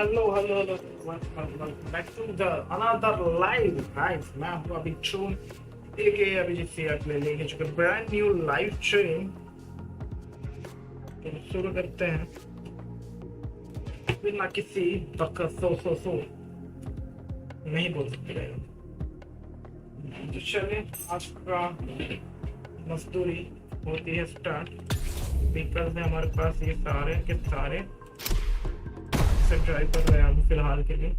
Hello. Welcome back to the another live guys. मैं हूँ अभिट्रोन के अभिजीत सियाट ले लेके चुके ब्रांड न्यू लाइव स्ट्रीम। तो शुरू करते हैं बिना किसी सो नहीं बोल सकते रहेगा। तो चलिए आज का मजदूरी होती है स्टार्ट। व्हीकल्स है हमारे पास ये सारे के सारे ड्राइव कर रहे हैं हम फिलहाल के लिए।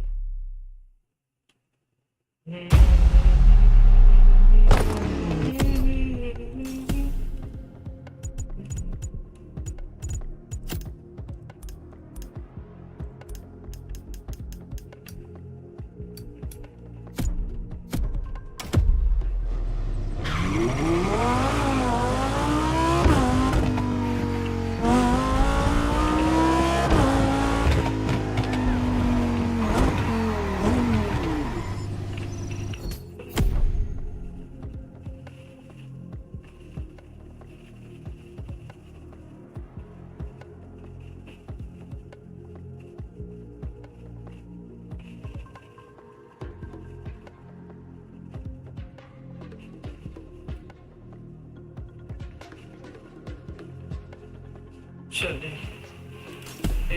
चलिए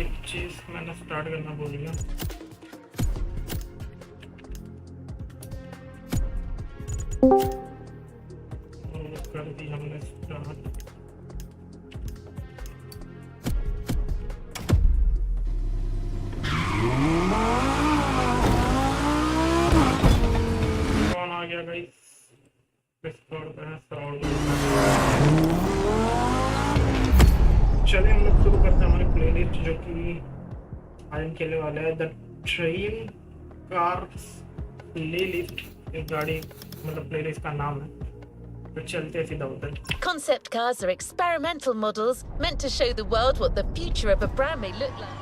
एक चीज मैंने स्टार्ट करना भूल गया। कर दी हमने स्टार्ट। कौन आ गया गाइस? चलिए हम लोग शुरू करते हैं हमारी प्लेलिस्ट जो कि आज हम खेलने वाले हैं द ड्रीम कार्स प्लेलिस्ट। एक गाड़ी मतलब प्लेलिस्ट का नाम है। तो चलते हैं सीधा उधर। Concept cars are experimental models meant to show the world what the future of a brand may look like.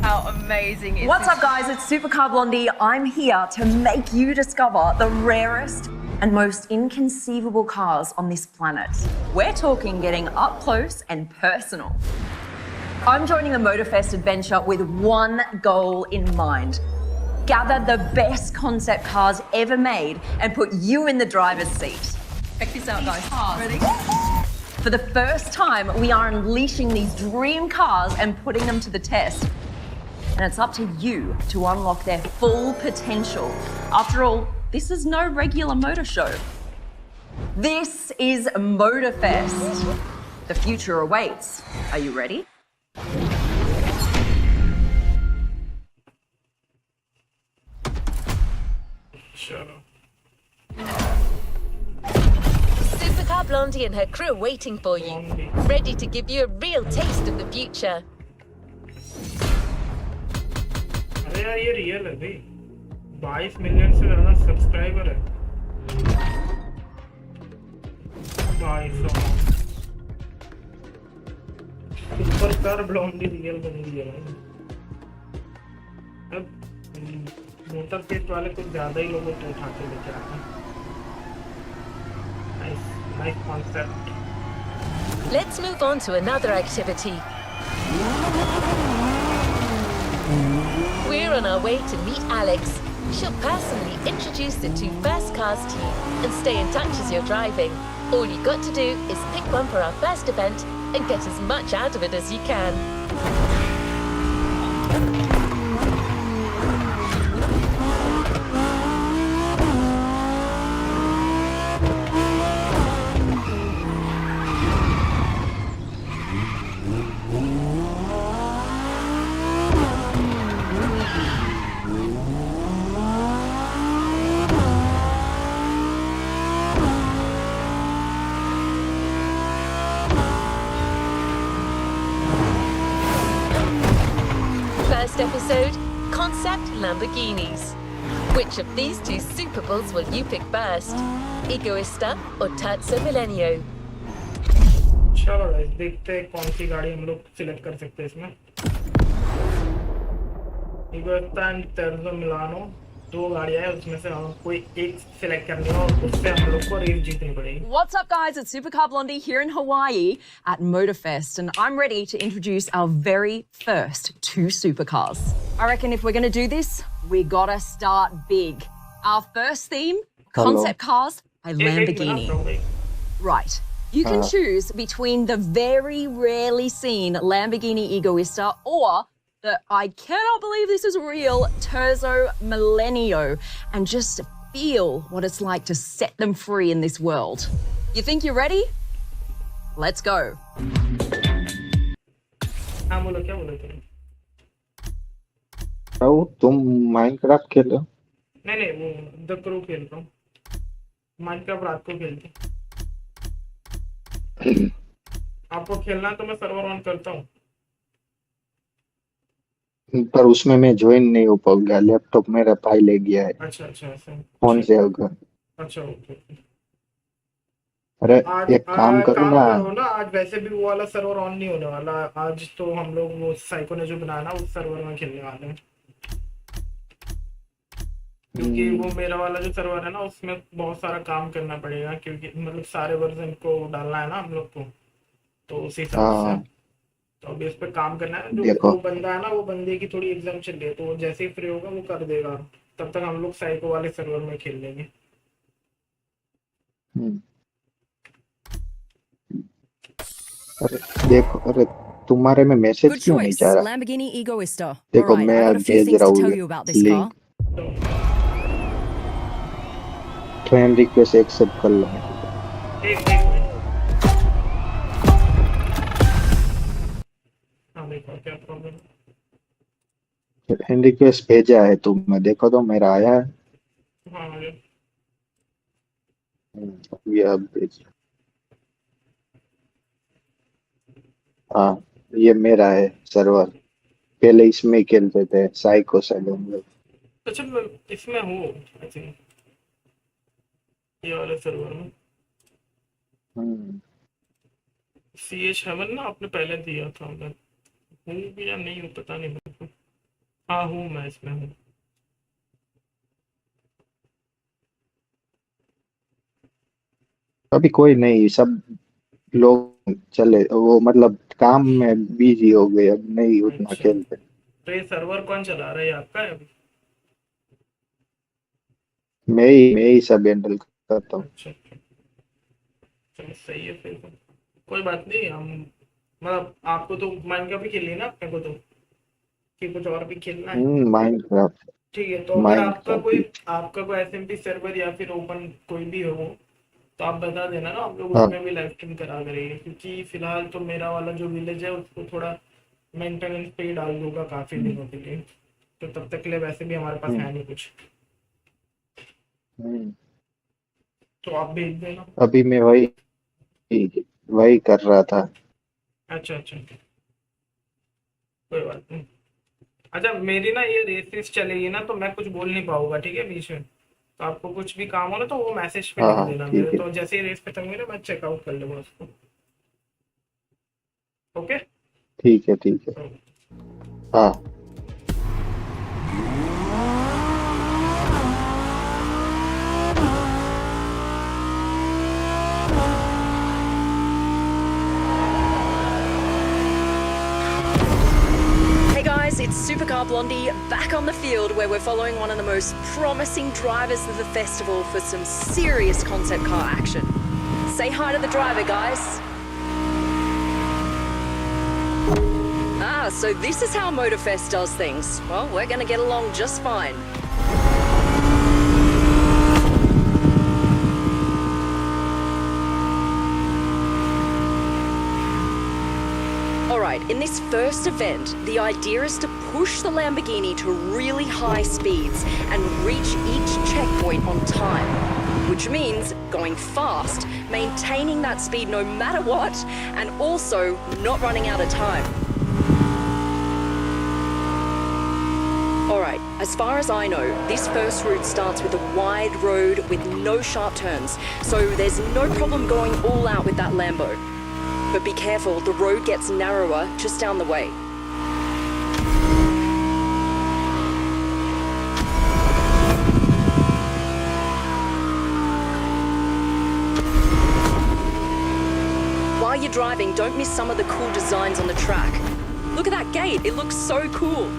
How amazing is What's up guys, it's Supercar Blondie. I'm here to make you discover the rarest and most inconceivable cars on this planet. We're talking getting up close and personal. I'm joining the Motorfest adventure with one goal in mind. Gather the best concept cars ever made and put you in the driver's seat. Check this out, guys. Ready? For the first time, we are unleashing these dream cars and putting them to the test. And it's up to you to unlock their full potential. After all, this is no regular motor show. This is Motorfest. The future awaits. Are you ready? Supercar Blondie and her crew are waiting for you, ready to give you a real taste of the future. अरे यार ये real है भाई। 22 million से ज़्यादा subscriber है। 2200 supercar Blondie real बन गई है भाई। अब मोटरफेस्ट वाले कुछ ज़्यादा ही लोगों को उठा के लेके आते हैं। Nice concept. Let's move on to another activity. We're on our way to meet Alex. She'll personally introduce the two first cars to you and stay in touch as you're driving. All you got to do is pick one for our first event and get as much out of it as you can. First episode, Concept Lamborghinis. Which of these two Super Bulls will you pick first? Egoista or Terzo Millennio? चलो guys देखते हैं कौन सी गाड़ी हम लोग select कर सकते हैं इसमें। Egoista and Terzo Milano दो गाड़ियां है, उसमें से हम कोई एक सिलेक्ट करनी है और उससे हम लोग को रेस जीतनी पड़ेगी. What's up, guys? It's Supercar Blondie here in Hawaii at Motorfest, and I'm ready to introduce our very first two supercars. I reckon if we're going to do this, we gotta start big. Our first theme, concept cars by Lamborghini. Right. You can choose between the very rarely seen Lamborghini Egoista or the I cannot believe this is real Terzo Millennio, and just feel what it's like to set them free in this world. You think you're ready? Let's go. हाँ बोलो, क्या बोलो तुम? तुम Minecraft खेलो? नहीं, वो the crew खेलता हूँ. माइनक्राफ्ट रात को खेलते. आपको खेलना है तो मैं सर्वर ऑन करता हूँ. पर उसमें मैं ज्वाइन नहीं हो पाऊंगा, लैपटॉप मेरा भाई ले गया है. अच्छा ऐसा. फोन से होगा. अच्छा ओके. अरे आज एक काम करो काम ना. करो ना, आज वैसे भी वो वाला सर्वर ऑन नहीं होने वाला. आज तो हम लोग वो साइको ने जो बनाया ना उस सर्वर में खेलने वाले हैं, क्योंकि वो मेरा वाला जो सर्वर है ना उसमें बहुत सारा काम करना पड़ेगा, क्योंकि मतलब सारे वर्जन को डालना है ना हम लोग को, तो उसी हिसाब से तो अभी इस पे काम करना है. जो वो बंदा है ना, वो बंदे की थोड़ी एग्जाम चल रही है, तो जैसे ही फ्री होगा वो कर देगा. तब तक हम लोग साइको वाले सर्वर में खेल लेंगे. अरे देखो, अरे तुम्हारे में मैसेज Good क्यों नहीं choice, जा रहा? Lamborghini Egoista. देखो Alright, मैं I got a few भेज things रहा to tell हूँ you about this car. Link. Friend request accept कर लो. एक मिनट. हाँ देखो क्या प्रॉब्लम है. फ्रेंड रिक्वेस्ट भेजा है तुमने, देखो तो मेरा आया है. हाँ ये अब भेज. हाँ ये मेरा है सर्वर. पहले इसमें खेलते थे साइको से हम लोग. अच्छा मैं इसमें हूँ आई थिंक, ये वाले सर्वर में. CH7 ना आपने पहले दिया था, मैं हूँ भी या नहीं हूँ पता नहीं मेरे को. हाँ हूँ, मैं इसमें हूँ. अभी कोई नहीं, सब लोग चले वो मतलब काम में बिजी हो गए, अब नहीं उतना अच्छा. खेलते. तो ये सर्वर कौन चला रहा है, ये आपका है अभी? मैं ही सब हैंडल करता हूँ. अच्छा चलो सही है फिर तो. कोई बात नहीं, हम मतलब आपको तो माइनक्राफ्ट भी खेलनी है ना अपने को, तो कि कुछ और भी खेलना है? माइनक्राफ्ट. ठीक है, तो अगर आपका कोई एसएमपी सर्वर या फिर ओपन कोई भी हो तो आप बता देना ना, हम लोग उसमें भी लाइव स्ट्रीम करा करेंगे. क्योंकि फिलहाल तो मेरा वाला जो विलेज है उसको थोड़ा मेंटेनेंस पे ही डाल दूंगा काफी दिनों के लिए, तो तब तक के लिए वैसे भी हमारे पास है नहीं कुछ, तो आप भेज देना. अभी मैं वही कर रहा था. अच्छा कोई बात नहीं. अच्छा मेरी ना ये रेस चलेगी ना, तो मैं कुछ बोल नहीं पाऊंगा, ठीक है बीच में. तो आपको कुछ भी काम हो ना तो वो मैसेज पे लिख देना मेरे, तो जैसे ही रेस खत्म हुई ना मैं चेकआउट कर लूंगा उसको. ओके ठीक है. हाँ It's Supercar Blondie back on the field where we're following one of the most promising drivers of the festival for some serious concept car action. Say hi to the driver, guys. So this is how Motorfest does things. Well, we're going to get along just fine. Alright, in this first event, the idea is to push the Lamborghini to really high speeds and reach each checkpoint on time, which means going fast, maintaining that speed no matter what, and also not running out of time. Alright, as far as I know, this first route starts with a wide road with no sharp turns, so there's no problem going all out with that Lambo. But be careful, the road gets narrower just down the way. you're driving, don't miss some of the cool designs on the track. Look at that gate, it looks so cool.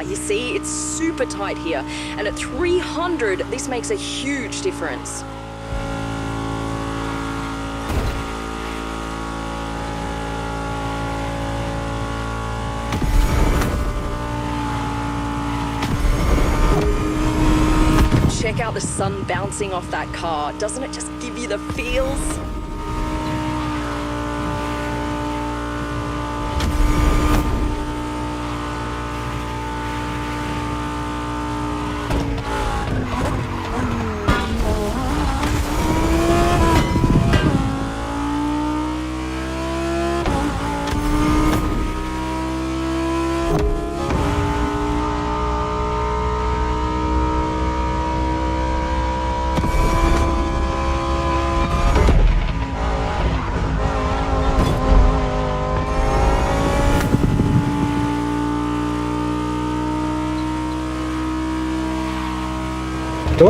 You see, it's super tight here, and at 300, this makes a huge difference. Check out the sun bouncing off that car. Doesn't it just give you the feels? तो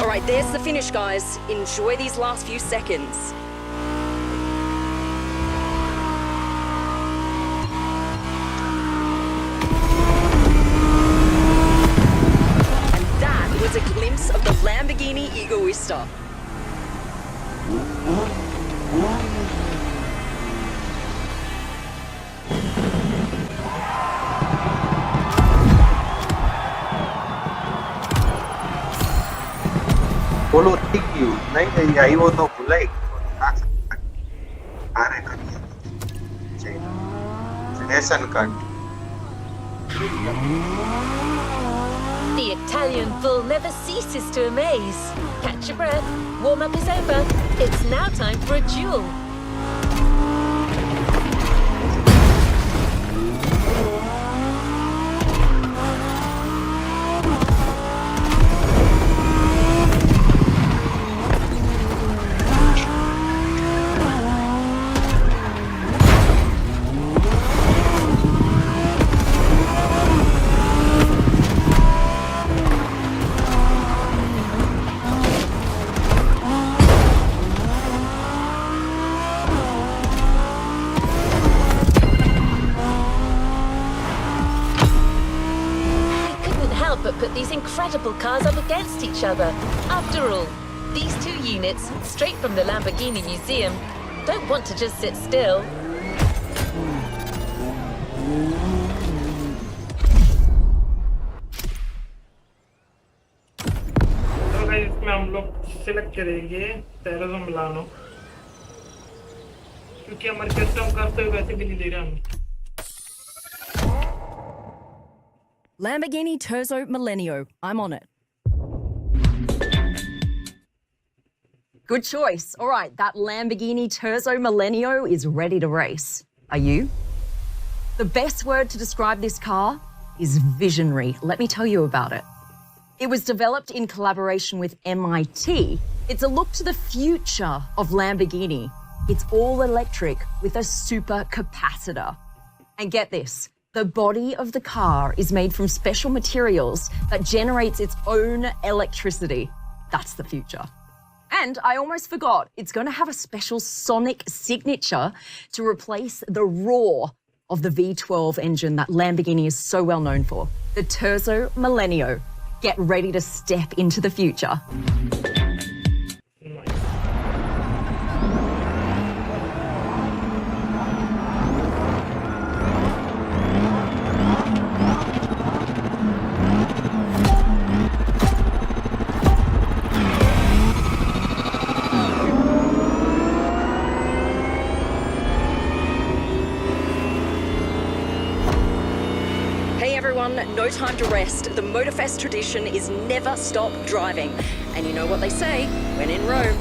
All right, there's the finish, guys. Enjoy these last few seconds. A glimpse of the Lamborghini Egoista. बोलो ठीक क्यों नहीं आई वो तो भुलाई अरे ration card The Italian bull never ceases to amaze. Catch your breath. Warm-up is over. It's now time for a duel. But put these incredible cars up against each other. After all, these two units, straight from the Lamborghini Museum, don't want to just sit still. तो guys इसमें हम लोग select करेंगे टेरेजो Milano, क्योंकि हमारे custom car तो वैसे भी नहीं दे रहा हमें। Lamborghini Terzo Millennio. I'm on it. Good choice. All right, that Lamborghini Terzo Millennio is ready to race. Are you? The best word to describe this car is visionary. Let me tell you about it. It was developed in collaboration with MIT. It's a look to the future of Lamborghini. It's all electric with a super capacitor. And get this, the body of the car is made from special materials that generates its own electricity. That's the future. And I almost forgot, it's going to have a special sonic signature to replace the roar of the V12 engine that Lamborghini is so well known for. The Terzo Millennio. Get ready to step into the future. No time to rest. The Motorfest tradition is never stop driving. And you know what they say, when in Rome.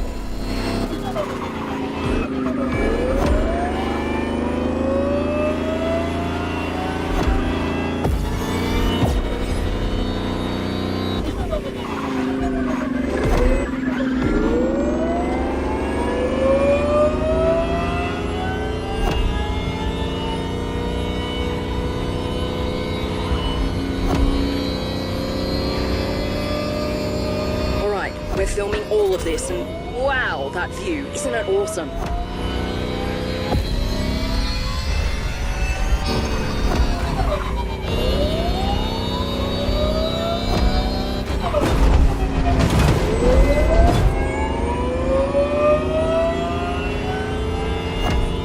We're filming all of this, and wow, that view. Isn't it awesome?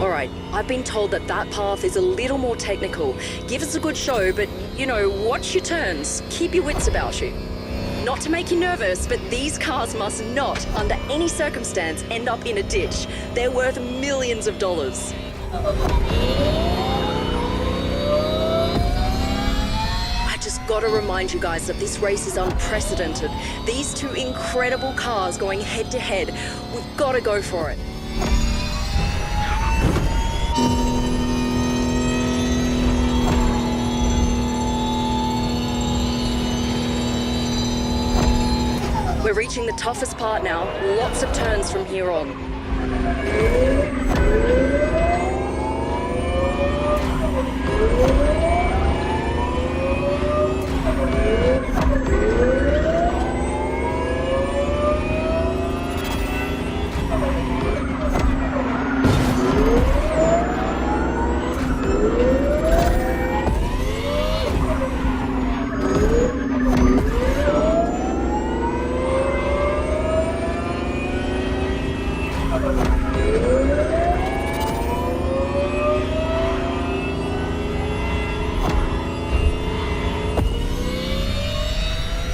Alright, I've been told that that path is a little more technical. Give us a good show, but, you know, watch your turns. Keep your wits about you. Not to make you nervous, but these cars must not, under any circumstance, end up in a ditch. They're worth millions of dollars. I just gotta remind you guys that this race is unprecedented. These two incredible cars going head to head. We've gotta go for it. We're reaching the toughest part now. Lots of turns from here on.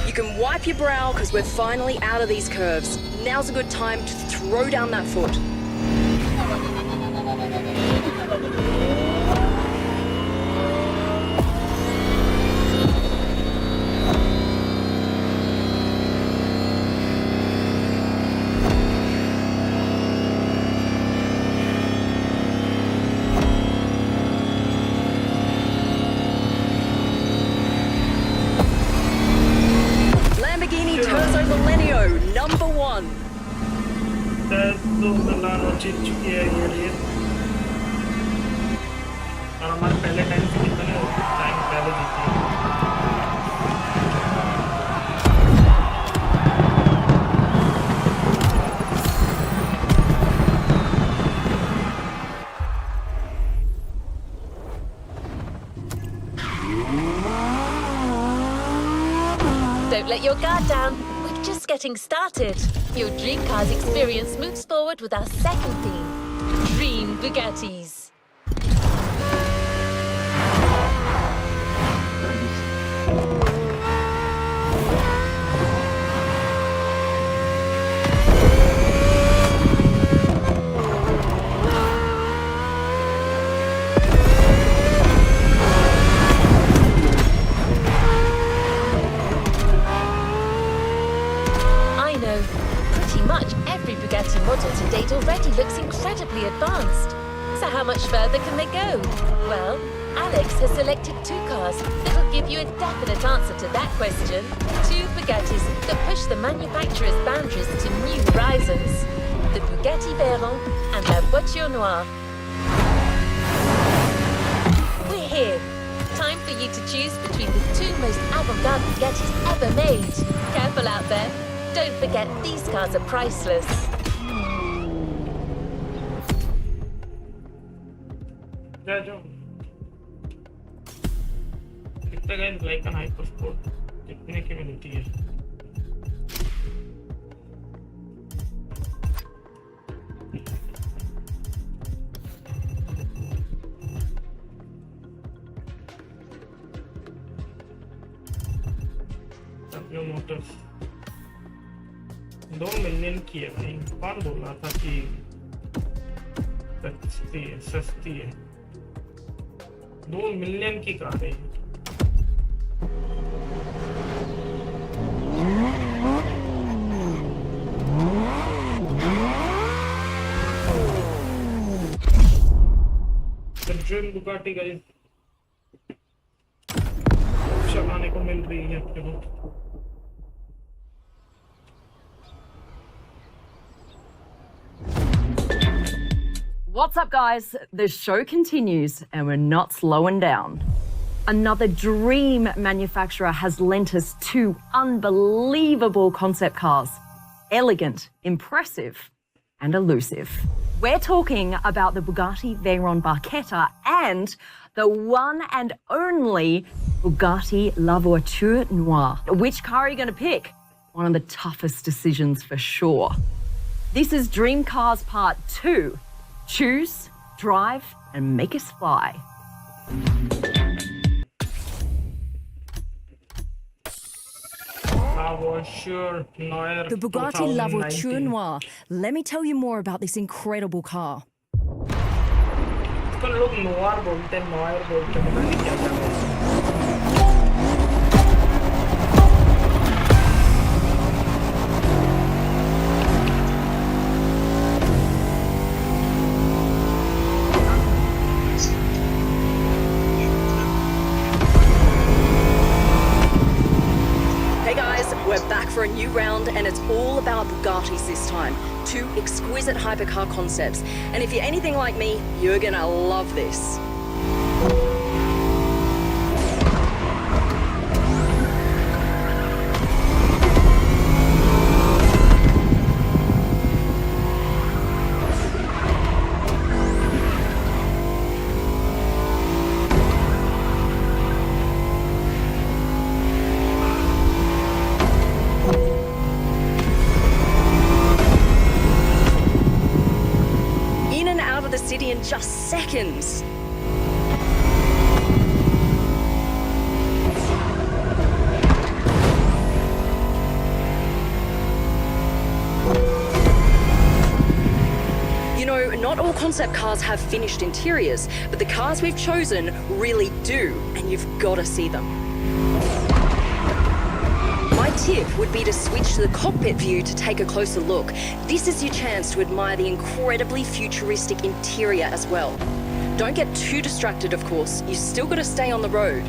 You can wipe your brow because we're finally out of these curves. Now's a good time to throw down that foot. जीत चुकी है ये race और हमारे पहले time से कितने time पहले जीती है। Don't let your guard down. We're just getting started. Your Dream Cars experience moves forward with our second theme, Dream Bugattis. Model to date already looks incredibly advanced. So how much further can they go? Well, Alex has selected two cars that will give you a definite answer to that question. Two Bugattis that push the manufacturer's boundaries to new horizons. The Bugatti Veyron and La Voiture Noire. We're here. Time for you to choose between the two most avant-garde Bugattis ever made. Careful out there. Don't forget, these cars are priceless. कितना guys like and hyper sport कितने की मिलती है? अपने Motors 2 million की है भाई। कौन बोल रहा था कि सस्ती है? 2 मिलियन की कार है। ड्रीम बुगाटी का चलाने को मिल रही है अपने को। What's up, guys? The show continues and we're not slowing down. Another dream manufacturer has lent us two unbelievable concept cars. elegant, impressive, and elusive. We're talking about the Bugatti Veyron Barchetta and the one and only Bugatti La Voiture Noire. Which car are you going to pick? One of the toughest decisions for sure. This is Dream Cars Part 2. Choose, drive, and make us fly. La Voiture Noire The Bugatti La Voiture 2019. Noire. Let me tell you more about this incredible car. इसको लोग Noire बोलते हैं, Noire बोलते हैं, पता नहीं क्या क्या बोलते हैं। Hey guys, we're back for a new round and it's all about Bugattis this time. 2 exquisite hypercar concepts. And if you're anything like me, you're gonna love this. In and out of the city in just seconds. You know, not all concept cars have finished interiors, but the cars we've chosen really do, and you've got to see them. My tip would be to switch to the cockpit view to take a closer look. This is your chance to admire the incredibly futuristic interior as well. Don't get too distracted, of course. You still got to stay on the road.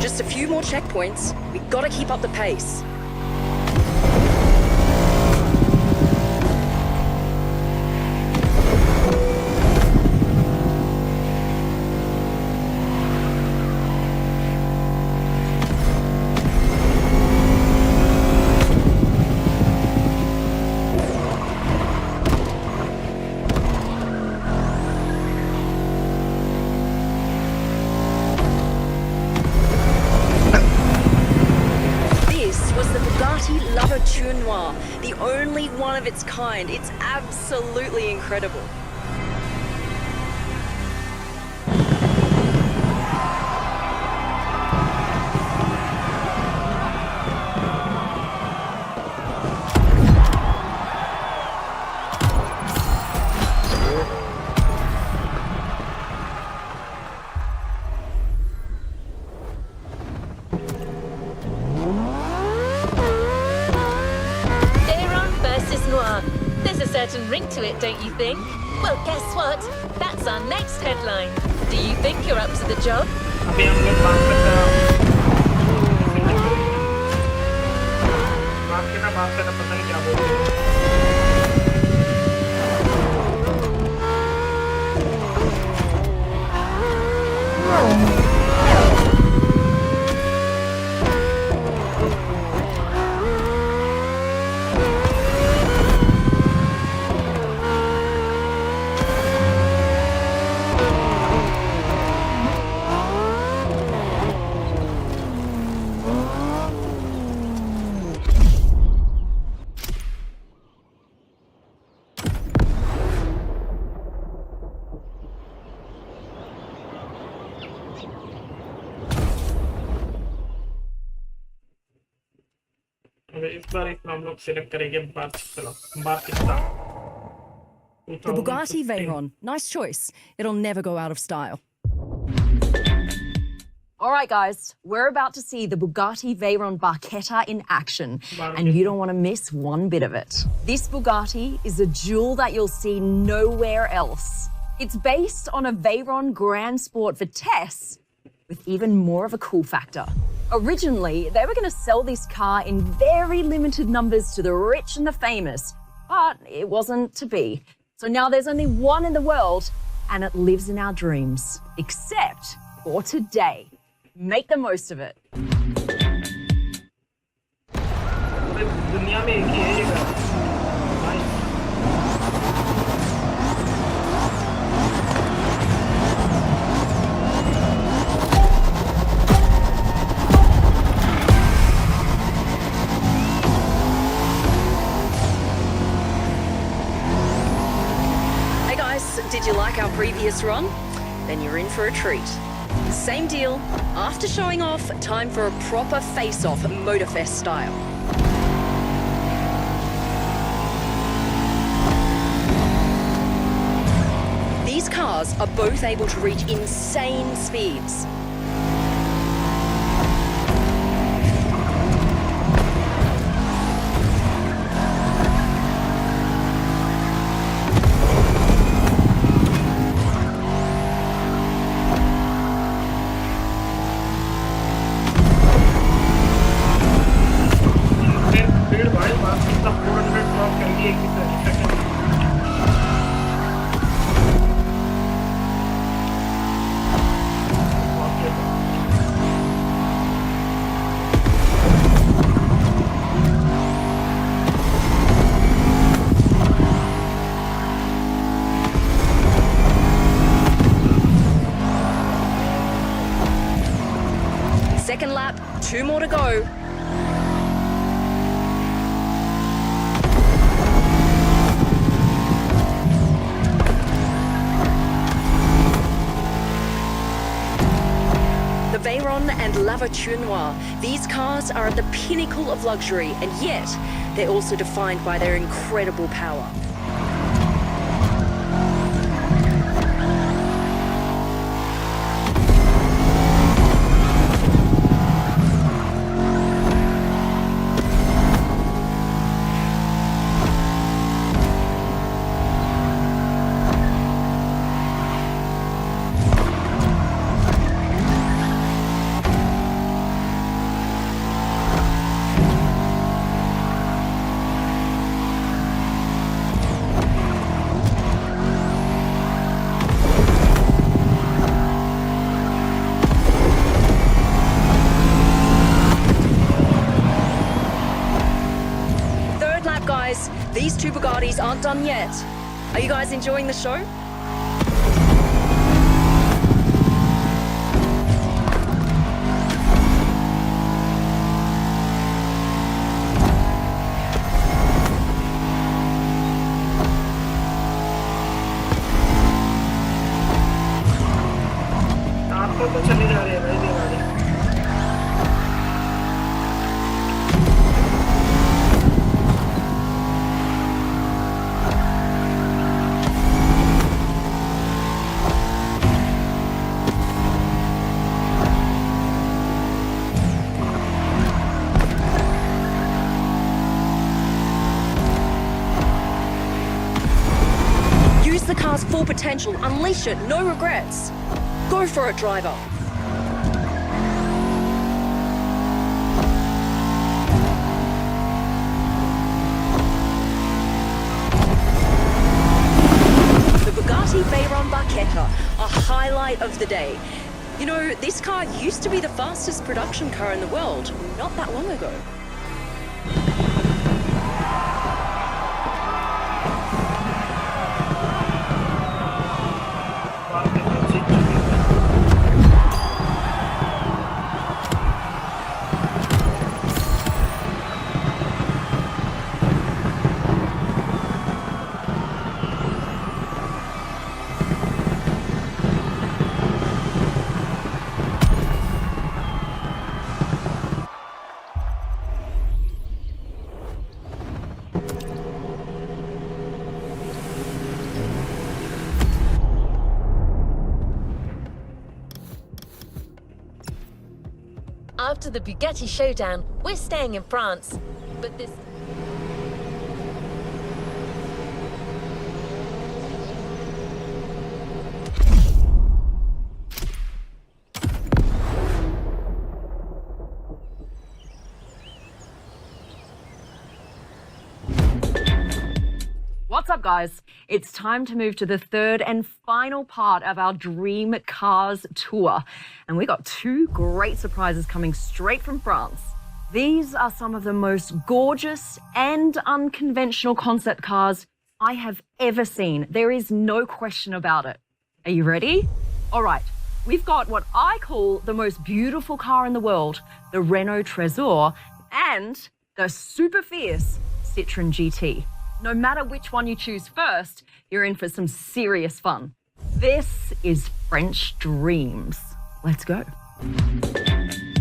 Just a few more checkpoints. We gotta keep up the pace. La Voiture Noire, the only one of its kind. It's absolutely incredible. There's a certain ring to it, don't you think? Well, guess what? That's our next headline. Do you think you're up to the job? अभी हम लोग बात करना पता नहीं क्या बोल रहे हैं। इस बार इसमें हम लोग सिलेक्ट करेंगे बारकिस्तान The Bugatti Veyron. Nice choice. It'll never go out of style. All right, guys, we're about to see the Bugatti Veyron Barchetta in action, and you don't want to miss one bit of it. This Bugatti is a jewel that you'll see nowhere else. It's based on a Veyron Grand Sport Vitesse with even more of a cool factor. Originally, they were going to sell this car in very limited numbers to the rich and the famous, but it wasn't to be. So now there's only one in the world, and it lives in our dreams, except for today. Make the most of it. दुनिया में एक ही है ये गाड़ी। Hey guys, did you like our previous run? Then you're in for a treat. Same deal. After showing off, time for a proper face-off Motorfest style. These cars are both able to reach insane speeds. Second lap, 2 more to go. The Veyron and La Voiture Noire, these cars are at the pinnacle of luxury, and yet they're also defined by their incredible power. Guys, these two Bugattis aren't done yet. Are you guys enjoying the show? आपको तो चले जा रहे हैं भाई ये गाड़ी। Use the car's full potential, unleash it, no regrets. Go for it, driver. The Bugatti Veyron Barchetta, a highlight of the day. You know, this car used to be the fastest production car in the world not that long ago. After the Bugatti showdown, we're staying in France. But this... What's up, guys? It's time to move to the third and final part of our Dream Cars tour. And we got two great surprises coming straight from France. These are some of the most gorgeous and unconventional concept cars I have ever seen. There is no question about it. Are you ready? All right, we've got what I call the most beautiful car in the world, the Renault Trésor, and the super fierce Citroën GT. No matter which one you choose first, you're in for some serious fun. This is French Dreams. Let's go.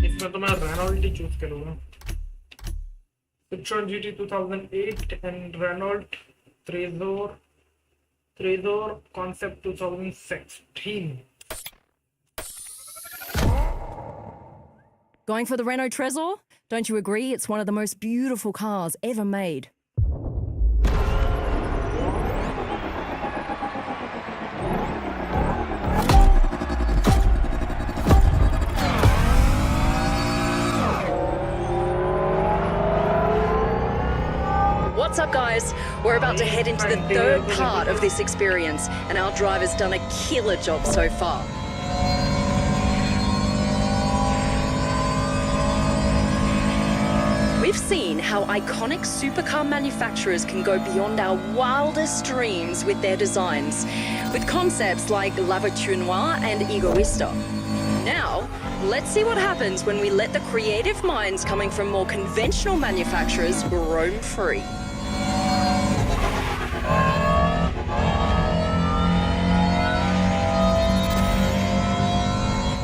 इसमें तो मैं Renault ही choose करूँगा. Citroën GT 2008 and Renault Trésor Concept 2016. Going for the Renault Trésor? Don't you agree it's one of the most beautiful cars ever made? What's up, guys? We're about to head into the third part of this experience, and our driver's done a killer job so far. We've seen how iconic supercar manufacturers can go beyond our wildest dreams with their designs, with concepts like La Voiture Noire and Egoista. Now, let's see what happens when we let the creative minds coming from more conventional manufacturers roam free.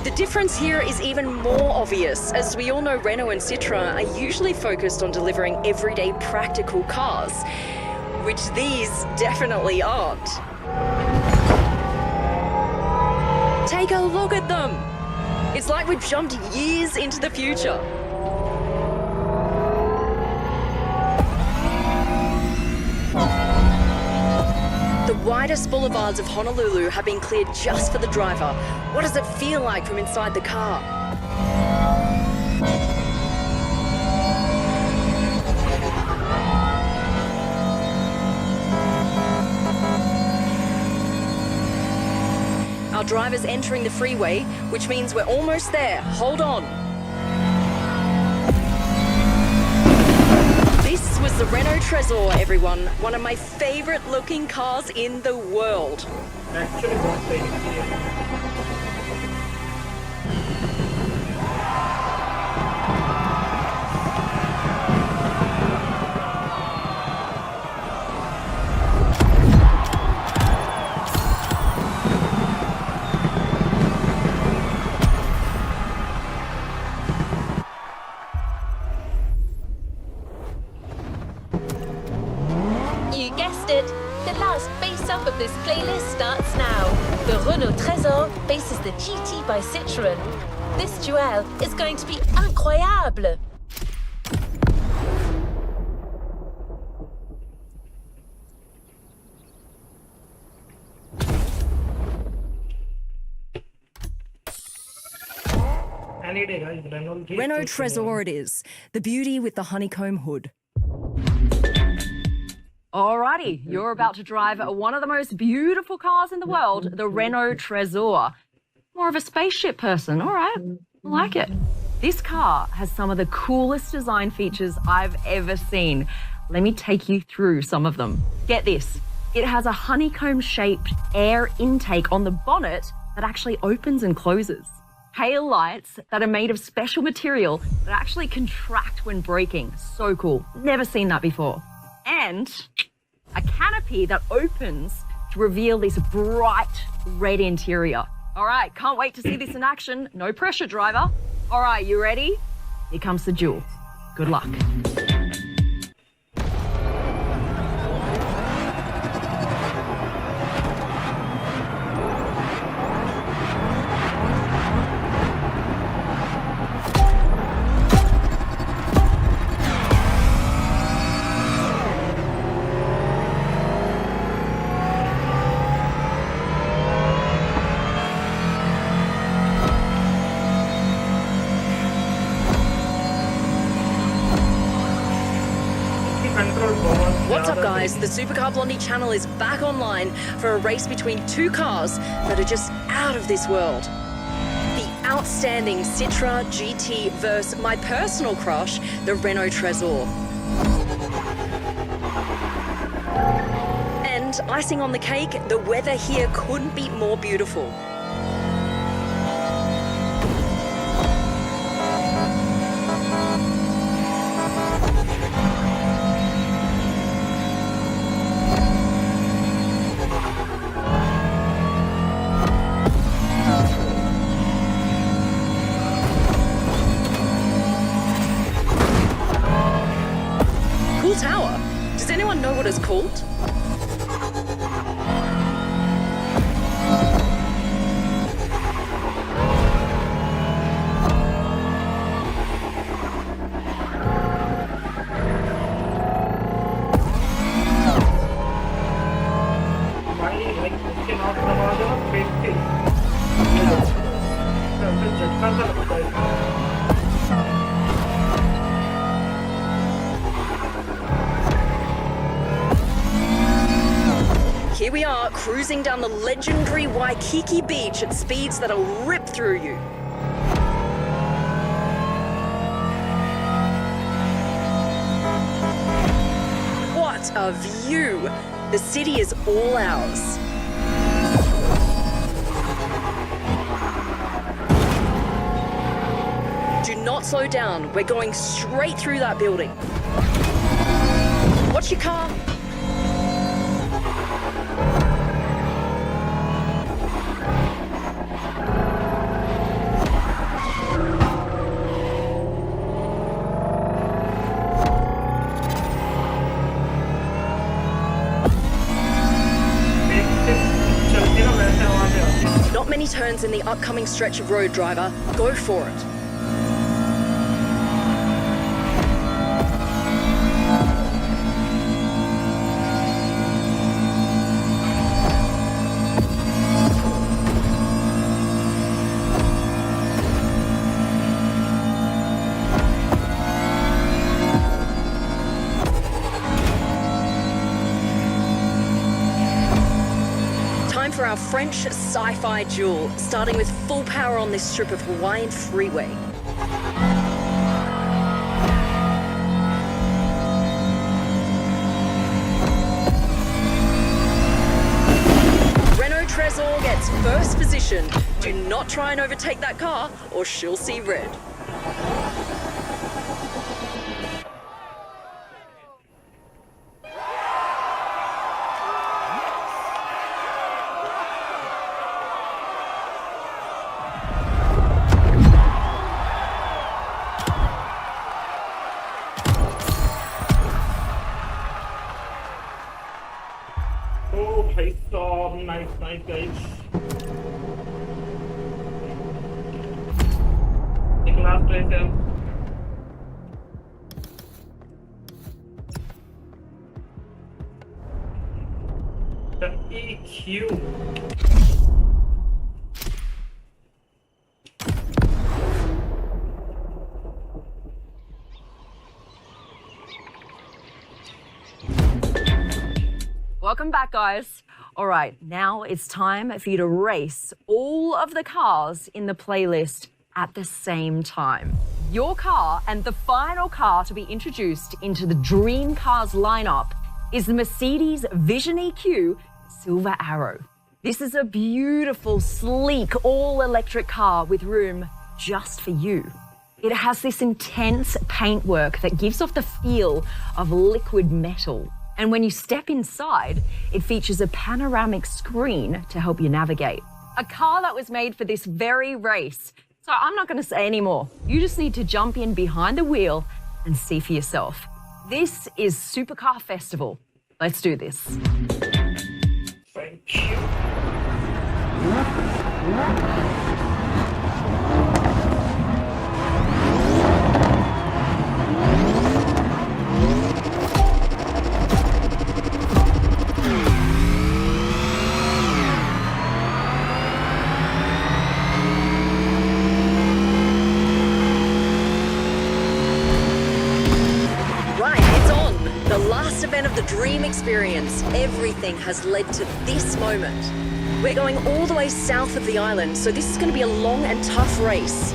The difference here is even more obvious, as we all know Renault and Citroën are usually focused on delivering everyday practical cars, which these definitely aren't. Take a look at them! It's like we've jumped years into the future. The widest boulevards of Honolulu have been cleared just for the driver. What does it feel like from inside the car? Our driver's entering the freeway, which means we're almost there. Hold on. This was the Renault Trésor, everyone. One of my favorite looking cars in the world. Actually, बहुत सही दिखती है. You guessed it. The last face-up of this playlist starts now. The Renault Trésor faces the GT by Citroën. This duel is going to be incroyable. Any day, guys. Renault Trésor it is, the beauty with the honeycomb hood. Alrighty, you're about to drive one of the most beautiful cars in the world, the Renault Trésor. More of a spaceship person, all right, I like it. This car has some of the coolest design features I've ever seen. Let me take you through some of them. Get this, it has a honeycomb-shaped air intake on the bonnet that actually opens and closes. Tail lights that are made of special material that actually contract when braking. So cool, never seen that before. And a canopy that opens to reveal this bright red interior. All right, can't wait to see this in action. No pressure, driver. All right, you ready? Here comes the duel. Good luck. What's up, guys? The Supercar Blondie channel is back online for a race between two cars that are just out of this world. The outstanding Citra GT versus my personal crush, the Renault Trezor. And icing on the cake, the weather here couldn't be more beautiful. Cool tower. Does anyone know what it's called? Here we are, cruising down the legendary Waikiki beach at speeds that'll rip through you. What a view! The city is all ours. Do not slow down. We're going straight through that building. Watch your car. Not many turns in the upcoming stretch of road, driver. Go for it. For our French sci-fi duel, starting with full power on this strip of Hawaiian freeway. Renault Trezor gets first position. Do not try and overtake that car or she'll see red. Oh, भाई साहब, nice guys. एक last race है. The EQ. Welcome back, guys. All right, now it's time for you to race all of the cars in the playlist at the same time. Your car and the final car to be introduced into the Dream Cars lineup is the Mercedes Vision EQ Silver Arrow. This is a beautiful, sleek, all-electric car with room just for you. It has this intense paintwork that gives off the feel of liquid metal. And when you step inside, it features a panoramic screen to help you navigate. A car that was made for this very race. So I'm not going to say any more. You just need to jump in behind the wheel and see for yourself. This is Supercar Festival. Let's do this. Thank you. dream experience, everything has led to this moment. We're going all the way south of the island, so this is going to be a long and tough race.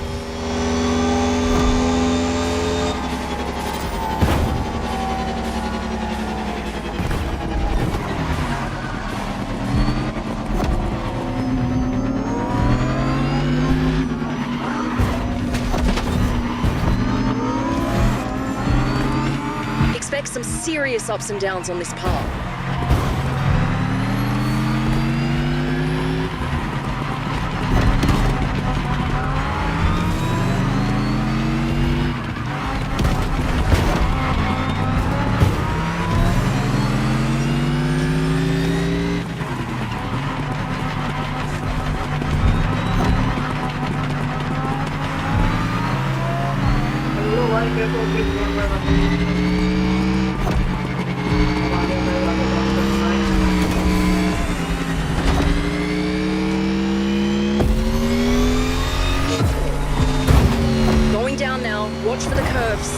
Expect some serious ups and downs on this path. Hello भाई, देखो किस road पे हमारे में वाले doctor sign. Going down now, watch for the curves.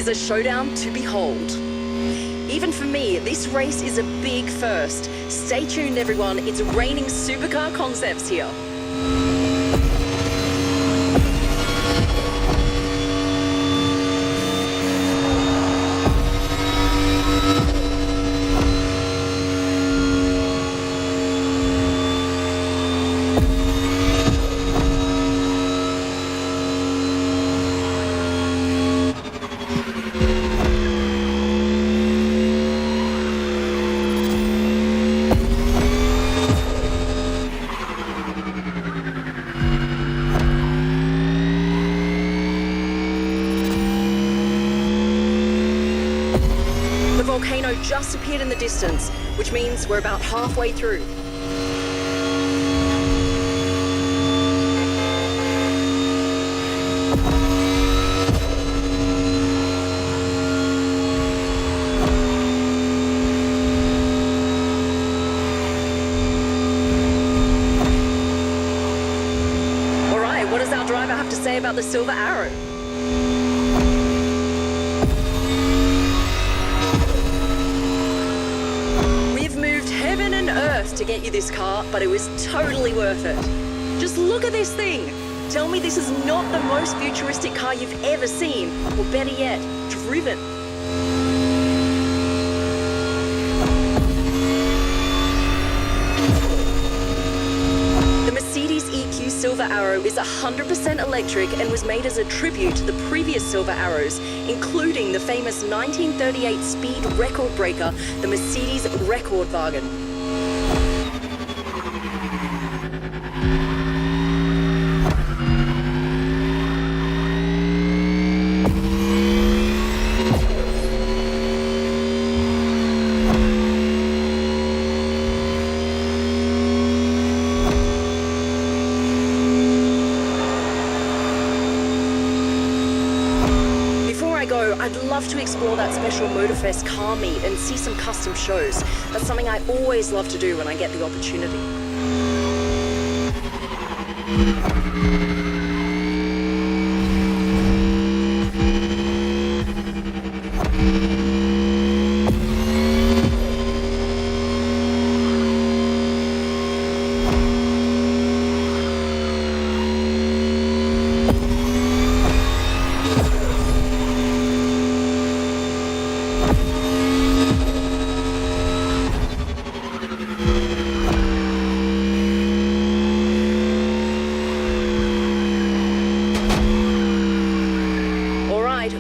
A showdown to behold. Even for me, this race is a big first. Stay tuned, everyone. It's raining supercar concepts here. The volcano just appeared in the distance, which means we're about halfway through. All right, what does our driver have to say about the Silver Arrow? Heaven and earth to get you this car, but it was totally worth it. Just look at this thing. Tell me this is not the most futuristic car you've ever seen, or better yet, driven. The Mercedes EQ Silver Arrow is 100% electric and was made as a tribute to the previous Silver Arrows, including the famous 1938 speed record breaker, the Mercedes Rekordwagen. I'd love to explore that special Motorfest car meet and see some custom shows. That's something I always love to do when I get the opportunity.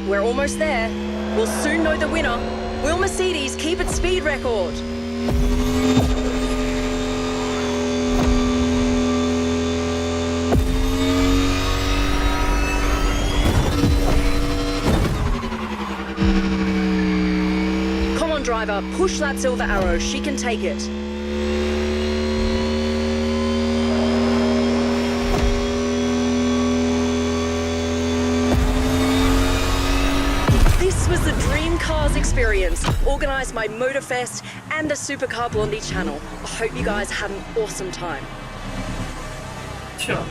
We're almost there. We'll soon know the winner. Will Mercedes keep its speed record? Come on, driver, push that silver arrow. She can take it. This was the Dream Cars experience, organised by Motorfest and the Supercar Blondie channel. I hope you guys had an awesome time. Sure.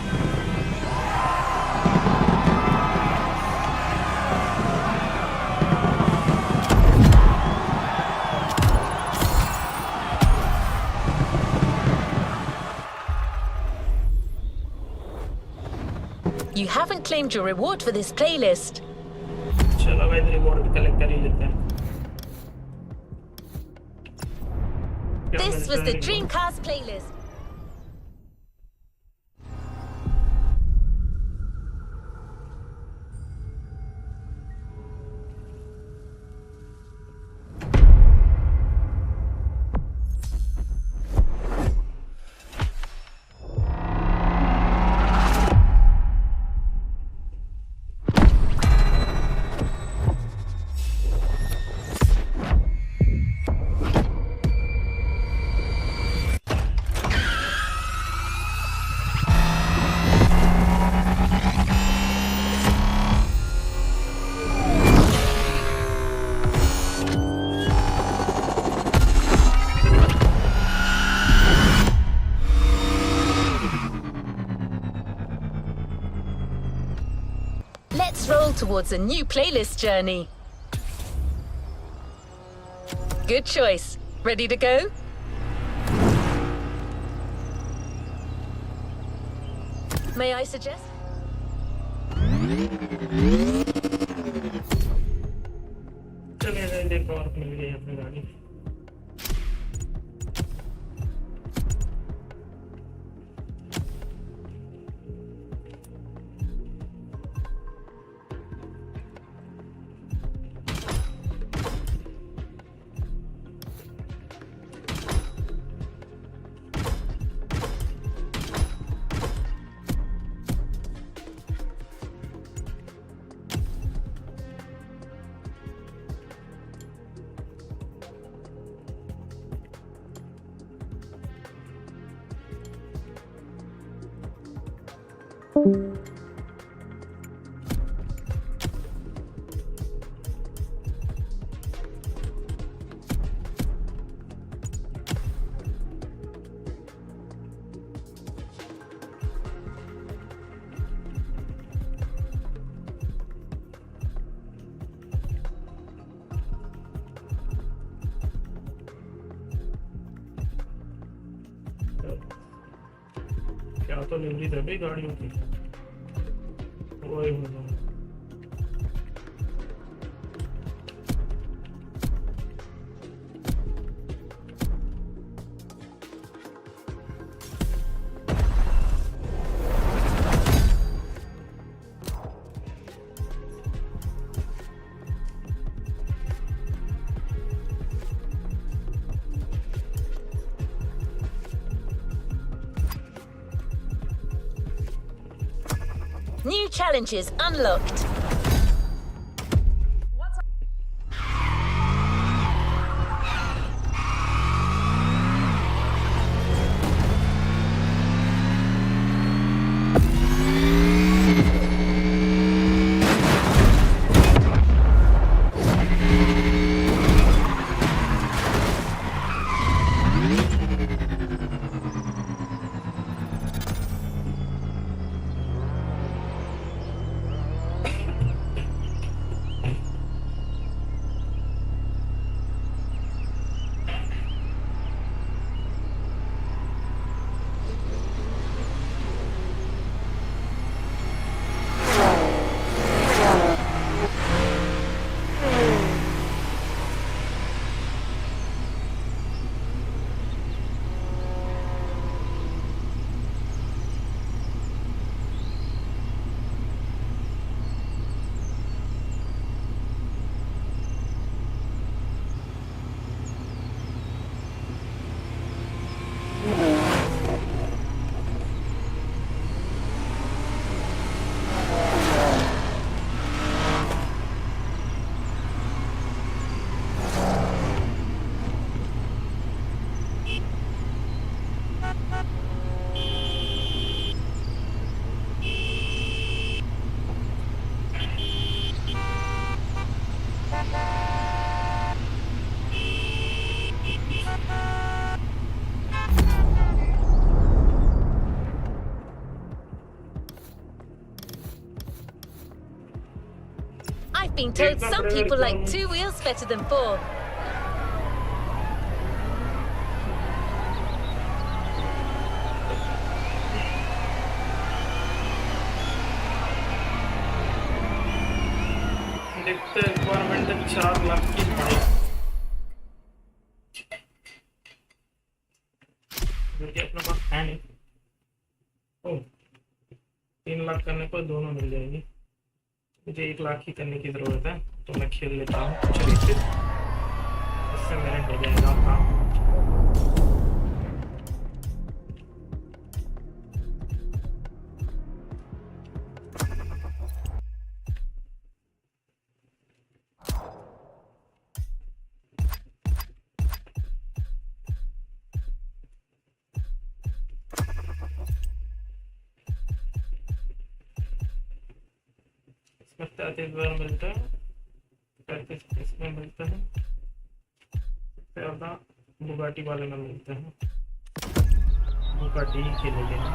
You haven't claimed your reward for this playlist. चलो भाई reward भी collect कर ही लेते हैं. This was the Dreamcast playlist. Let's roll towards a new playlist journey. Good choice. Ready to go? May I suggest? चलिए देखो और मिल गई अपनी गाड़ी. क्या तो लिवरी दे भाई गाड़ियों की. ओए हो. New challenges unlocked. I've been told some people like 2 wheels better than 4. देखते रिक्वायरमेंट 4 लाख की पड़ेगी, जो कि अपने पास है नहीं। ओ 3 लाख करने पर दोनों मिल जाएगी। मुझे 1 लाख ही करने की ज़रूरत है, तो मैं खेल लेता हूँ। चलिए फिर इससे मेरे हो जाएगा काम। इसमें 33,000 मिलता है, 35 इसमें मिलता है, सबसे ज़्यादा बुगाटी वाले में मिलते हैं। बुगाटी ही खेलेंगे हम।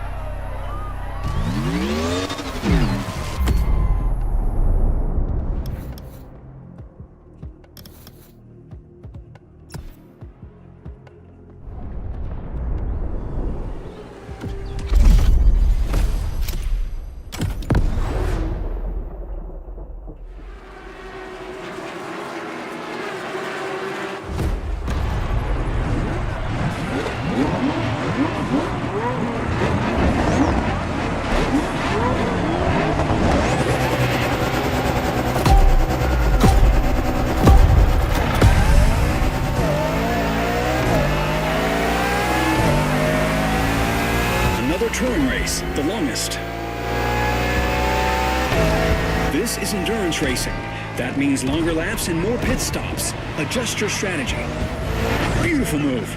Touring race, the longest. This is endurance racing. That means longer laps and more pit stops. Adjust your strategy. Beautiful move.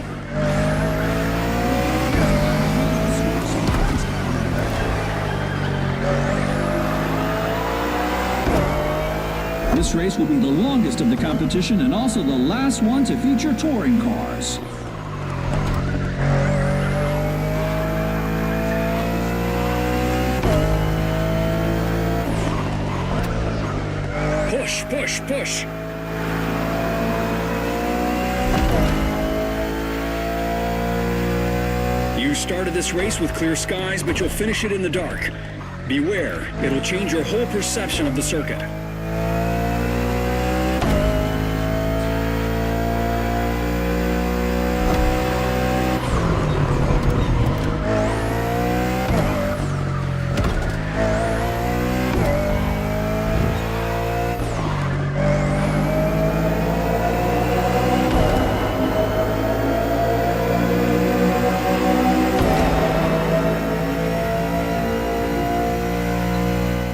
This race will be the longest of the competition and also the last one to feature touring cars. Push, push, push. You started this race with clear skies, but you'll finish it in the dark. Beware, it'll change your whole perception of the circuit.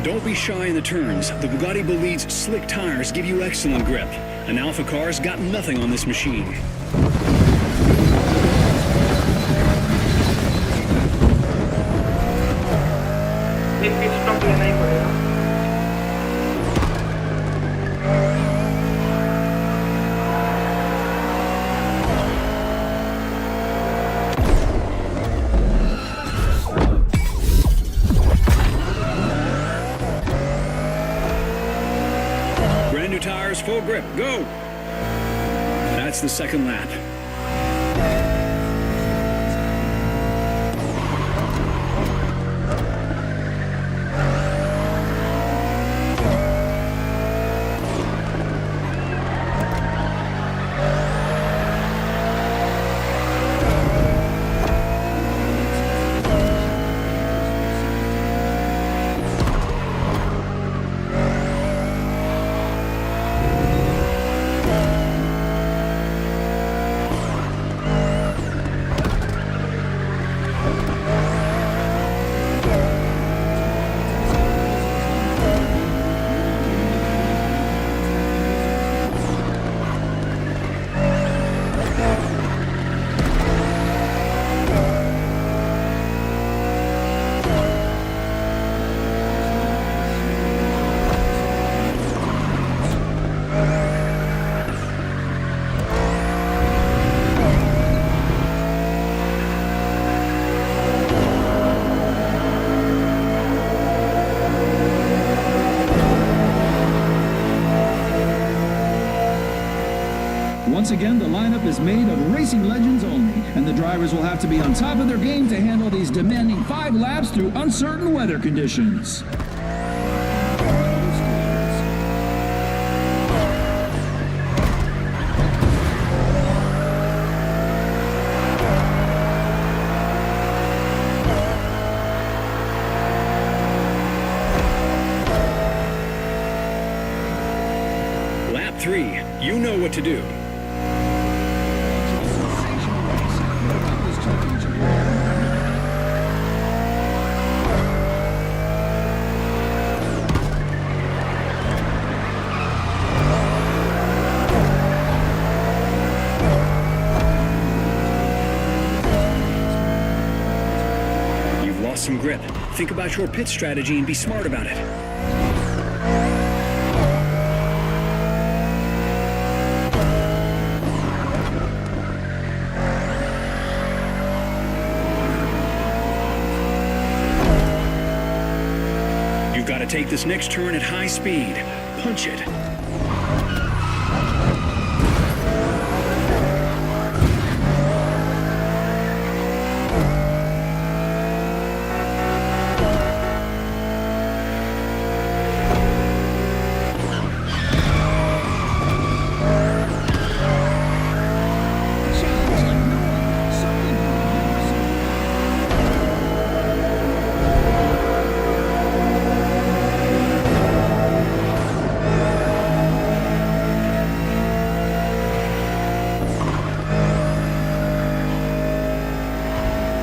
Don't be shy in the turns. The Bugatti Bolid's slick tires give you excellent grip. An Alpha car's got nothing on this machine. एक pit stop लेना ही पड़ेगा। Brand new tires, full grip, go! That's the second lap. Once again, the lineup is made of racing legends only, and the drivers will have to be on top of their game to handle these demanding 5 laps through uncertain weather conditions. Lap 3, you know what to do. You've lost some grip. Think about your pit strategy and be smart about it. You've got to take this next turn at high speed. Punch it.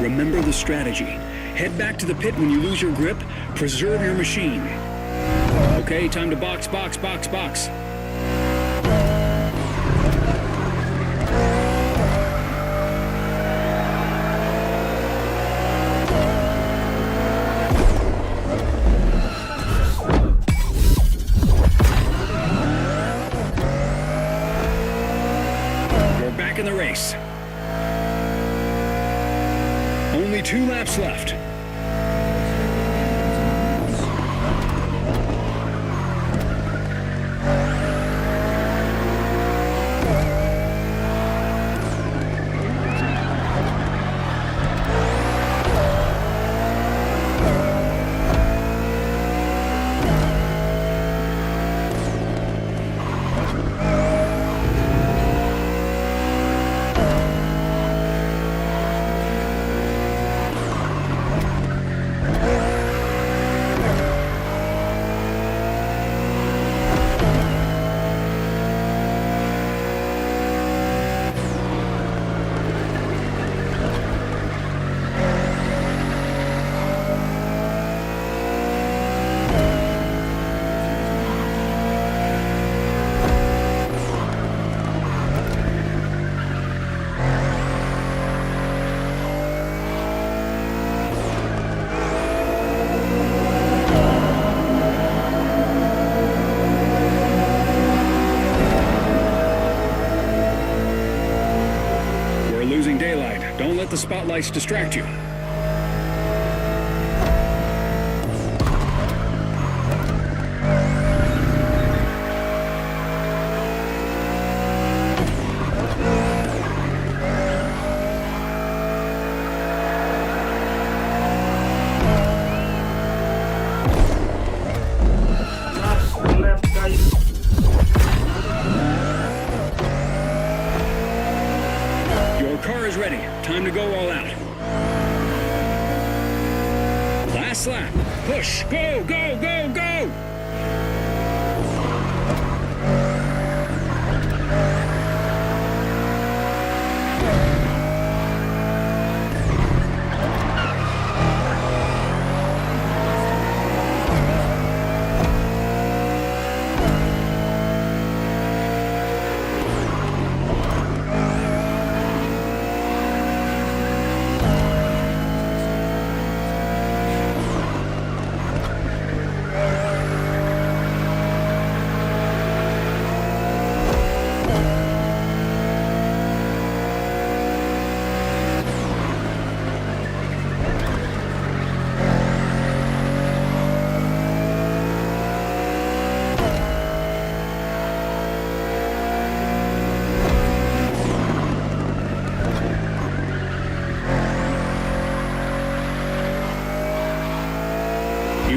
Remember the strategy. Head back to the pit when you lose your grip. Preserve your machine. Okay, time to box, box, box, box. We're back in the race. Only 2 laps left. Losing daylight. Don't let the spotlights distract you. Last lap, guys. Your car is ready. Time to go all out. Last lap. Push. Go, go, go, go!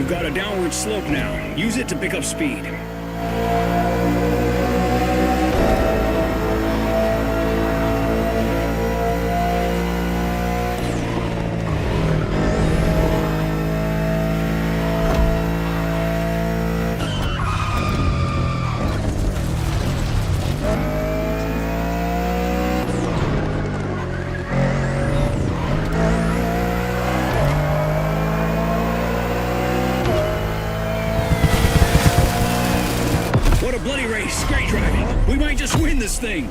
You've got a downward slope now. Use it to pick up speed. What a bloody race. Great driving. We might just win this thing.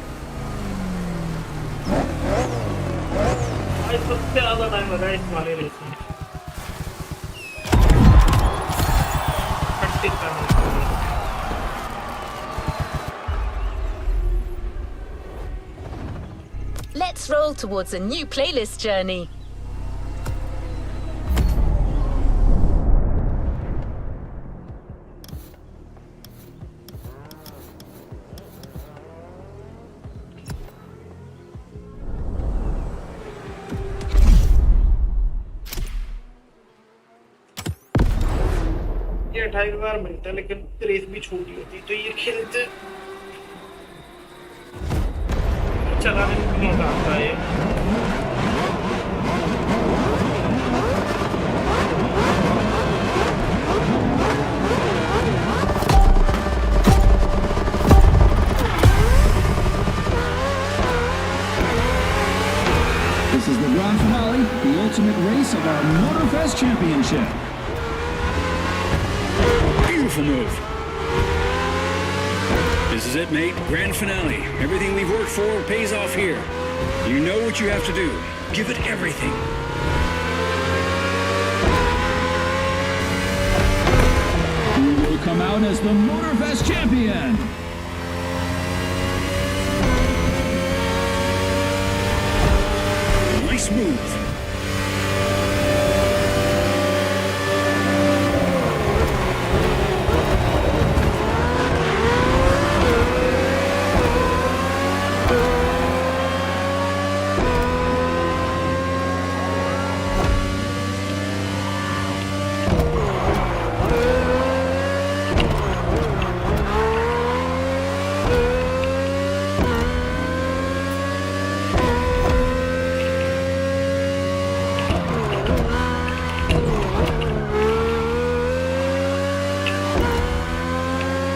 आज सबसे ज़्यादा time लगा इस वाले race में। Practice करने के लिए। Let's roll towards a new playlist journey. ये 28 बार मिलता है लेकिन रेस भी छोटी होती है तो ये खेलते चलाने में भी मजा आता है। This is the grand finale, the ultimate race of our Motorfest Championship. Beautiful move. This is it, mate. Grand finale. Everything we've worked for pays off here. You know what you have to do. Give it everything. Who will come out as the Motorfest champion? Nice move.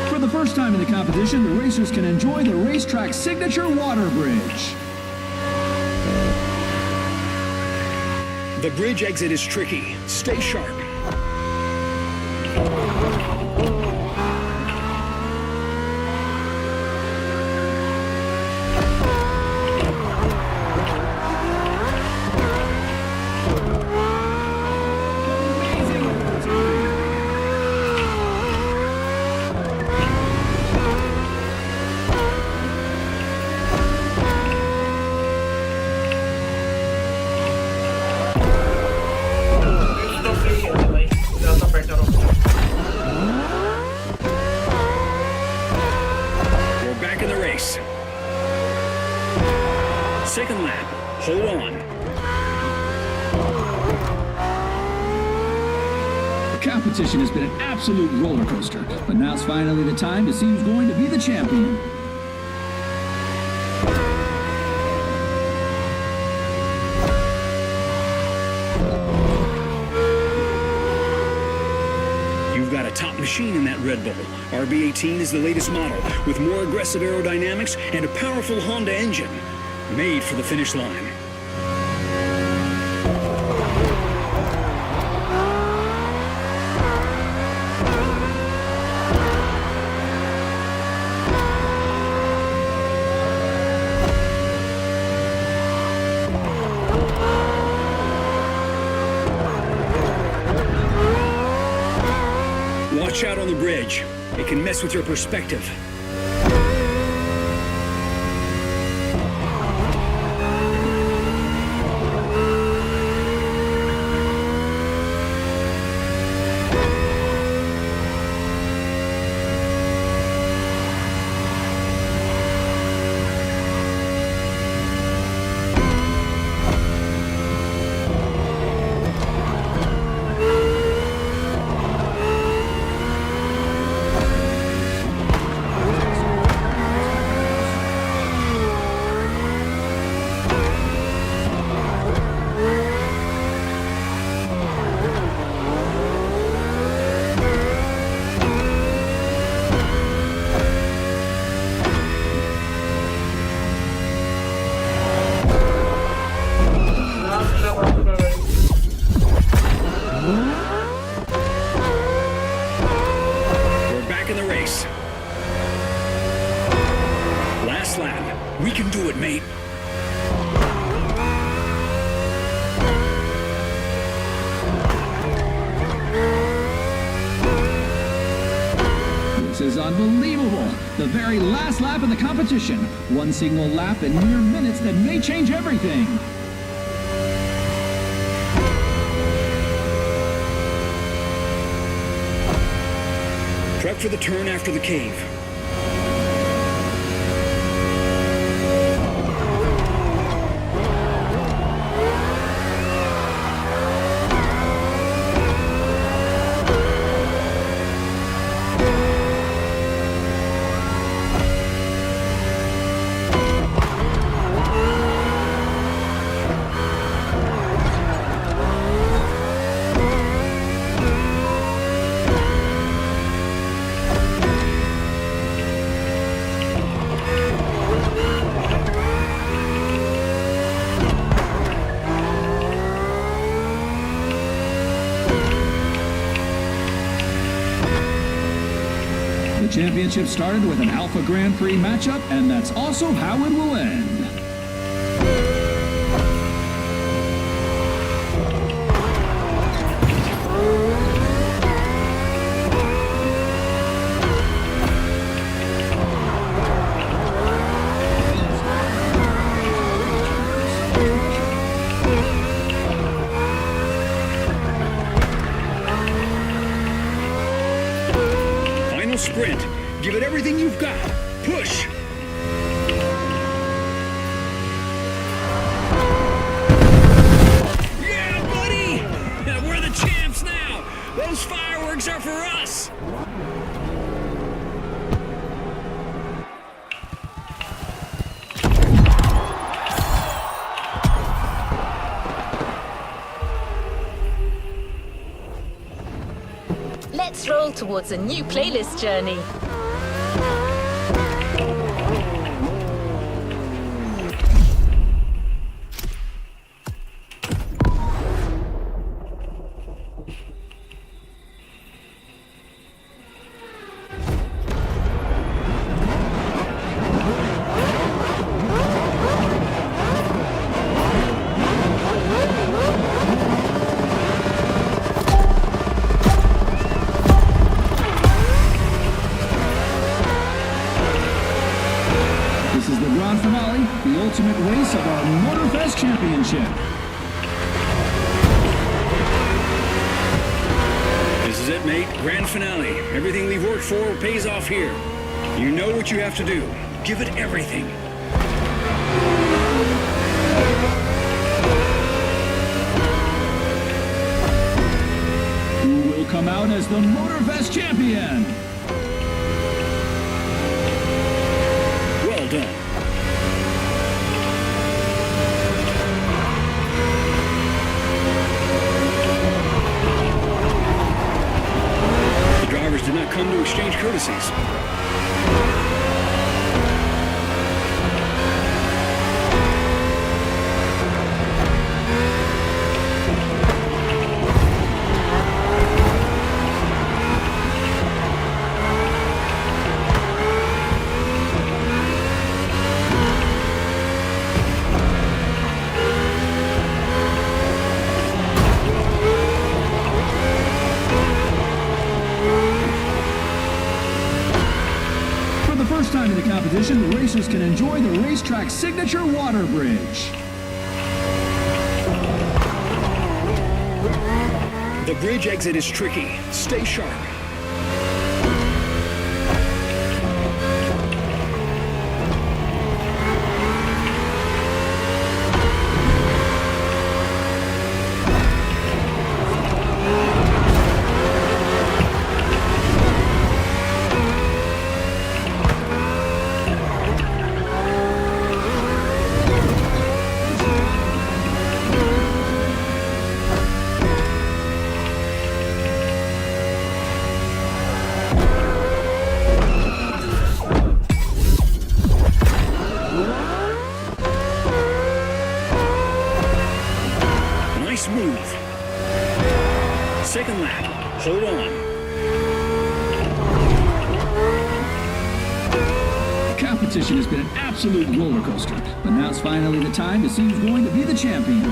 For the first time in the competition, the racers can enjoy the racetrack signature water bridge. The bridge exit is tricky. Stay sharp. ज़्यादा better होता है। We're back in the race. Second lap. Hold on. The competition has been an absolute roller coaster, but now's finally the time to see who's going to be the champion. You've got a top machine in that Red Bull. RB18 is the latest model with more aggressive aerodynamics and a powerful Honda engine. Made for the finish line. Watch out on the bridge. It can mess with your perspective. last lap. We can do it, mate. This is unbelievable. The very last lap of the competition. One single lap in mere minutes that may change everything. Prep for the turn after the cave. The championship started with an Alpha Grand Prix matchup, and that's also how it will end. Sprint. Give it everything you've got. Push. Yeah, buddy! We're the champs now. Those fireworks are for us. Let's roll towards a new playlist journey. The ultimate race of our Motorfest championship. This is it, mate. Grand finale. Everything we've worked for pays off here. You know what you have to do. Give it everything. Who will come out as the Motorfest champion? Well done. Did not come to exchange courtesies. Time in the competition, the racers can enjoy the racetrack's signature water bridge. The bridge exit is tricky. Stay sharp. competition has been an absolute roller coaster, but now's finally the time to see who's going to be the champion.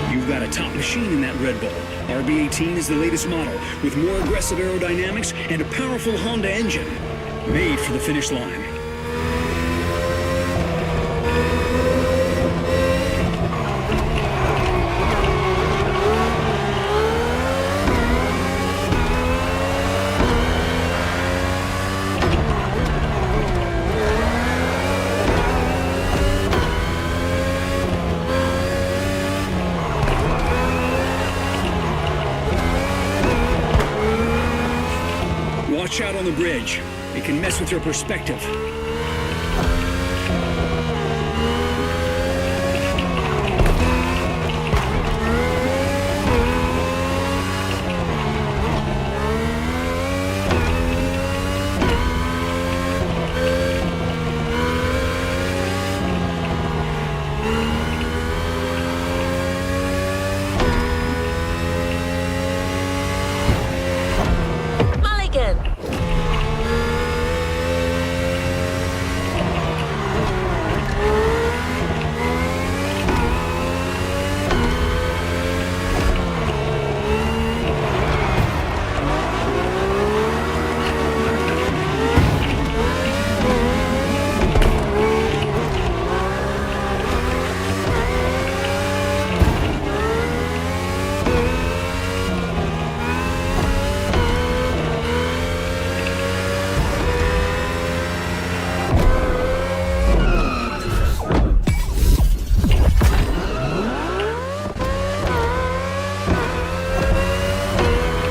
You've got a top machine in that Red Bull. RB18 is the latest model, with more aggressive aerodynamics and a powerful Honda engine. Made for the finish line. Watch out on the bridge. It can mess with your perspective. Mulligan!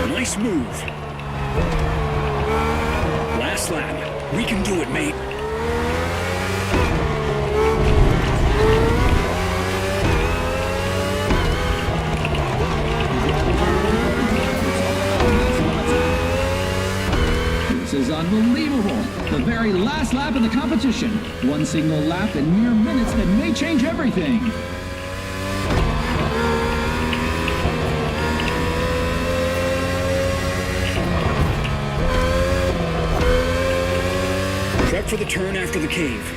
Nice move. Last lap. We can do it, mate. This is unbelievable. The very last lap of the competition. One single lap in mere minutes that may change everything. Prep for the turn after the cave.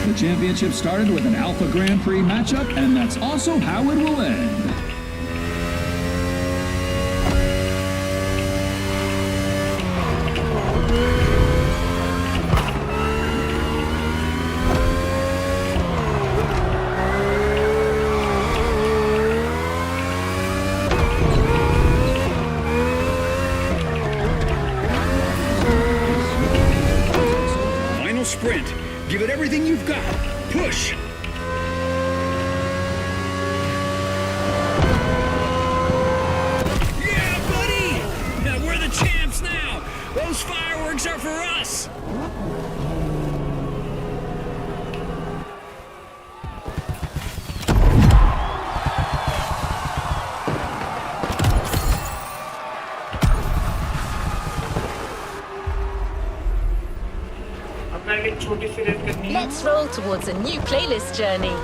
The championship started with an Alpha Grand Prix matchup, and that's also how it will end. Final sprint. Give it everything you've got. Push. Yeah, buddy! Now we're the champs now. Those fireworks are for us. अपना एक छोटी सी race करनी है Let's roll towards a new playlist journey.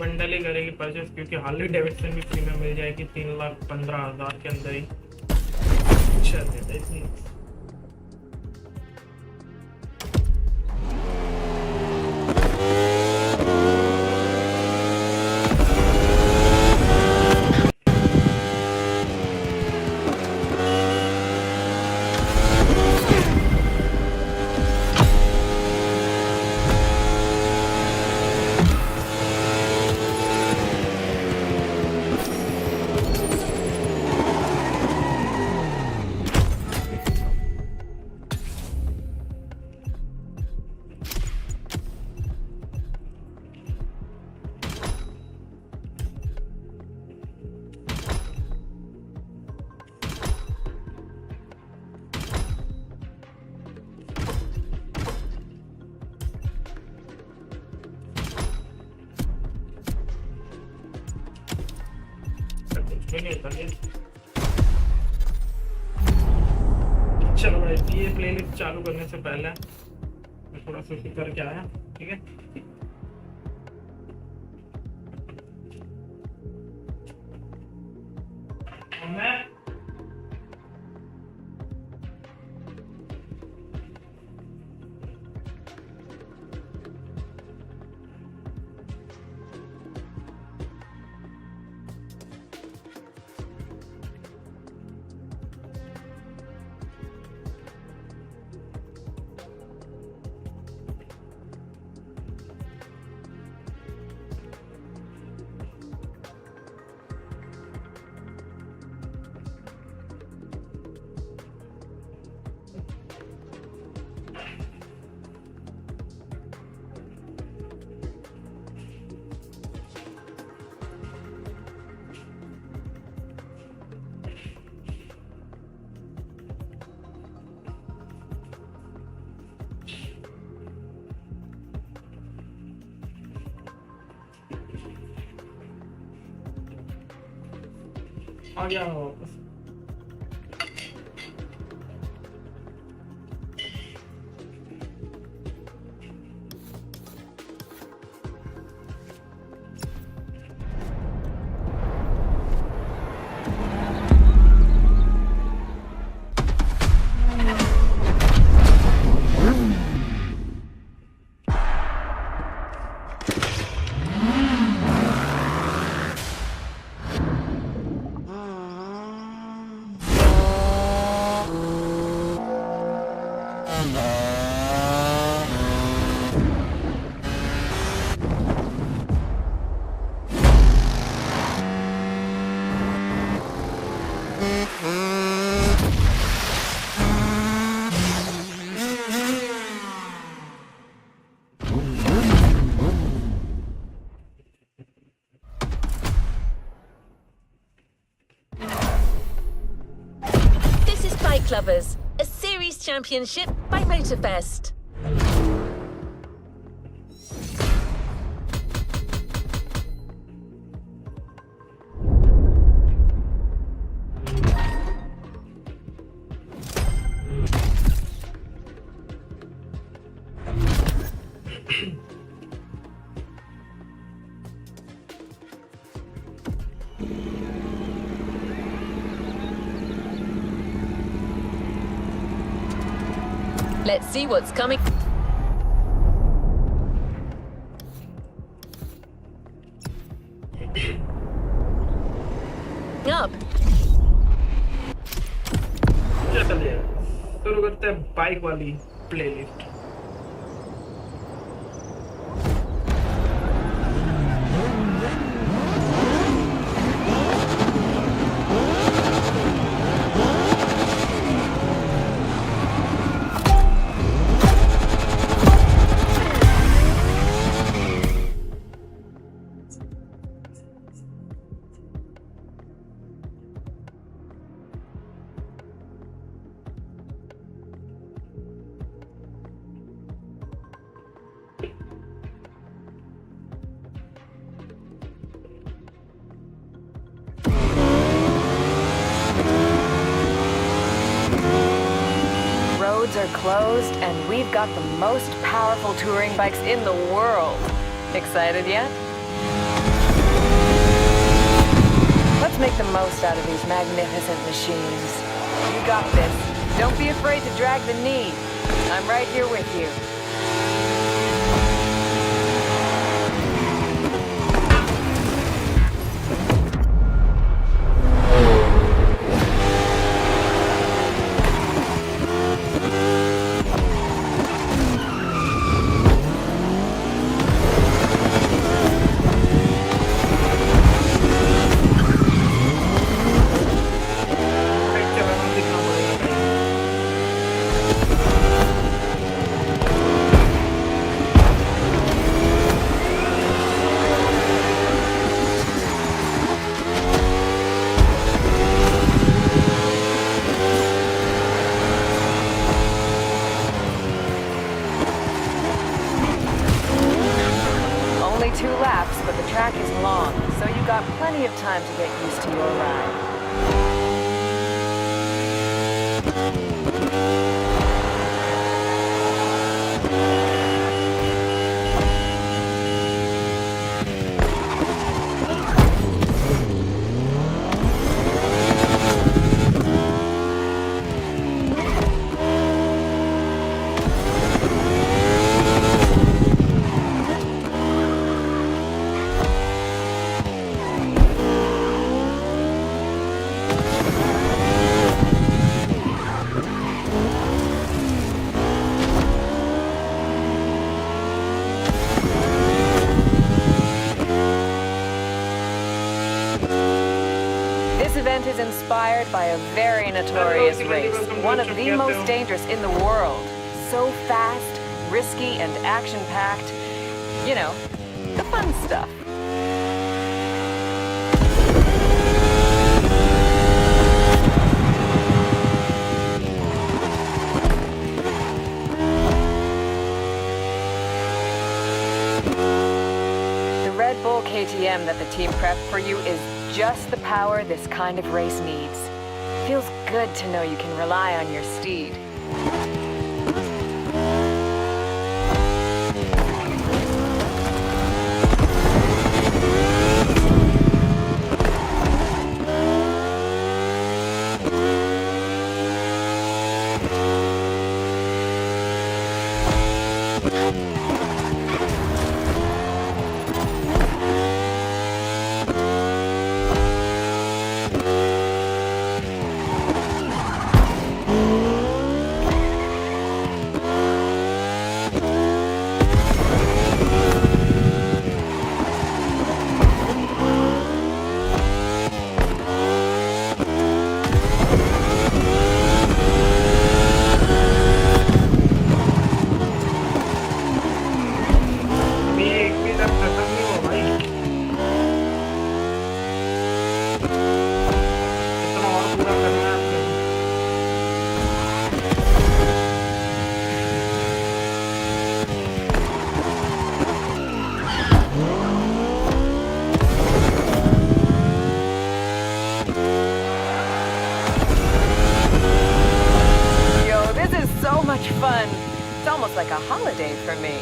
Bundle ही करेगी purchase, क्योंकि Harley Davidson भी free में मिल जाएगी 3,15,000 के अंदर ही। चल देते हैं इसमें। चलो भाई, ये प्लेलिस्ट चालू करने से पहले मैं थोड़ा सा करके आया, ठीक है। मैं आ गया मैं वापस। Lovers, a series championship by Motorfest. Let's see what's coming up. चलिए शुरू करते हैं बाइक वाली playlist. Are closed and we've got the most powerful touring bikes in the world. Excited yet? most out of these magnificent machines. You got this. Don't be afraid to drag the knee. I'm right here with you. Bike चलाना सीखना पड़ेगा भाई। Only 2 laps, but the track is long, so you got plenty of time to get used to your ride. This event is inspired by a very notorious race, one of the most dangerous in the world. So fast, risky, and action-packed. You know, the fun stuff. The Red Bull KTM that the team prepped for you is just the power this kind of race needs. Feels good to know you can rely on your steed. अभी एक भी लग खत्म नहीं हुआ भाई। इतना और पूरा करना है आपको। Yo, this is so much fun. It's almost like a holiday for me.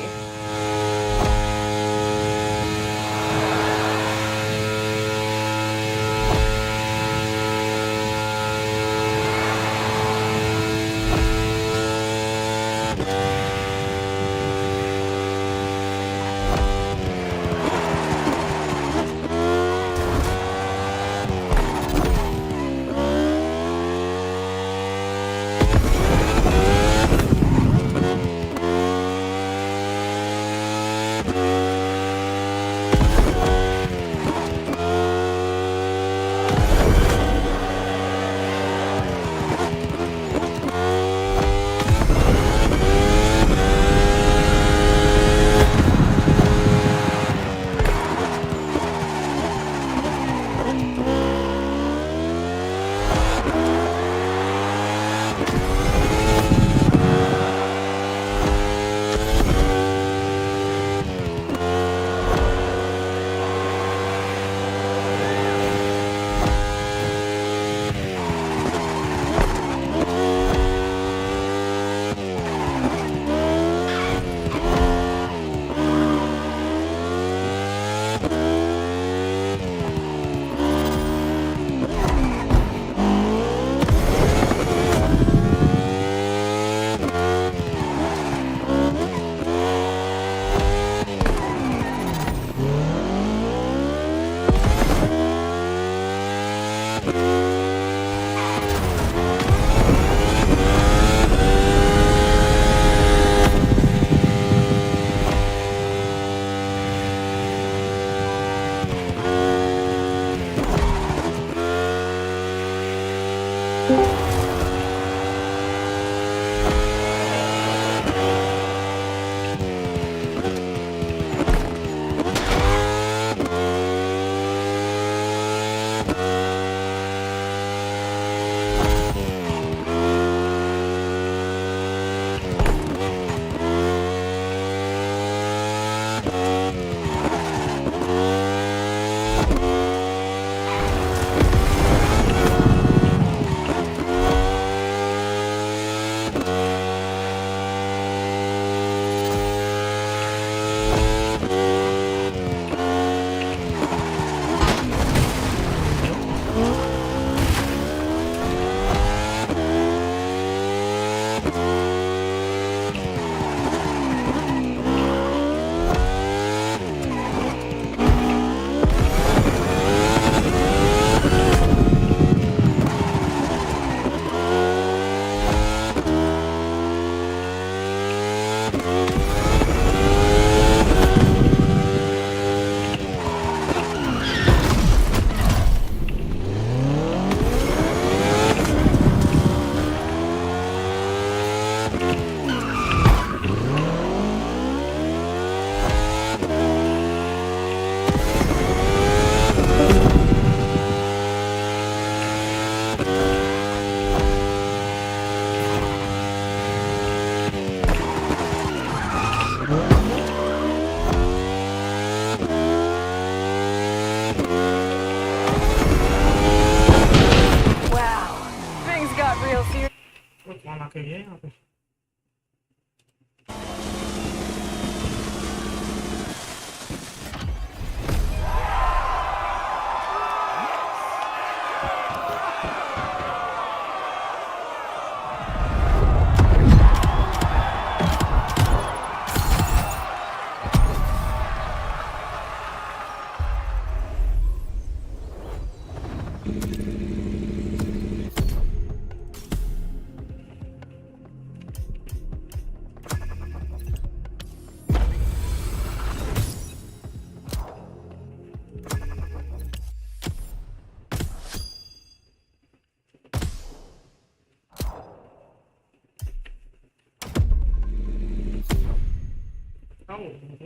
वहाँ के लिए यहाँ पे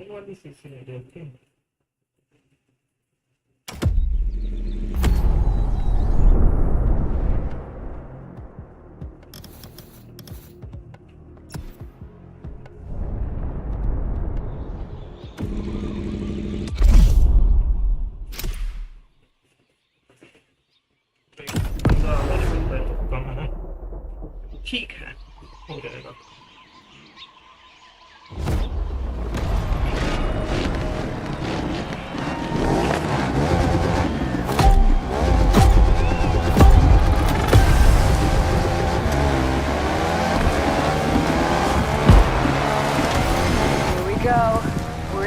वो वाली सीसी नहीं देखती ठीक है हो जाएगा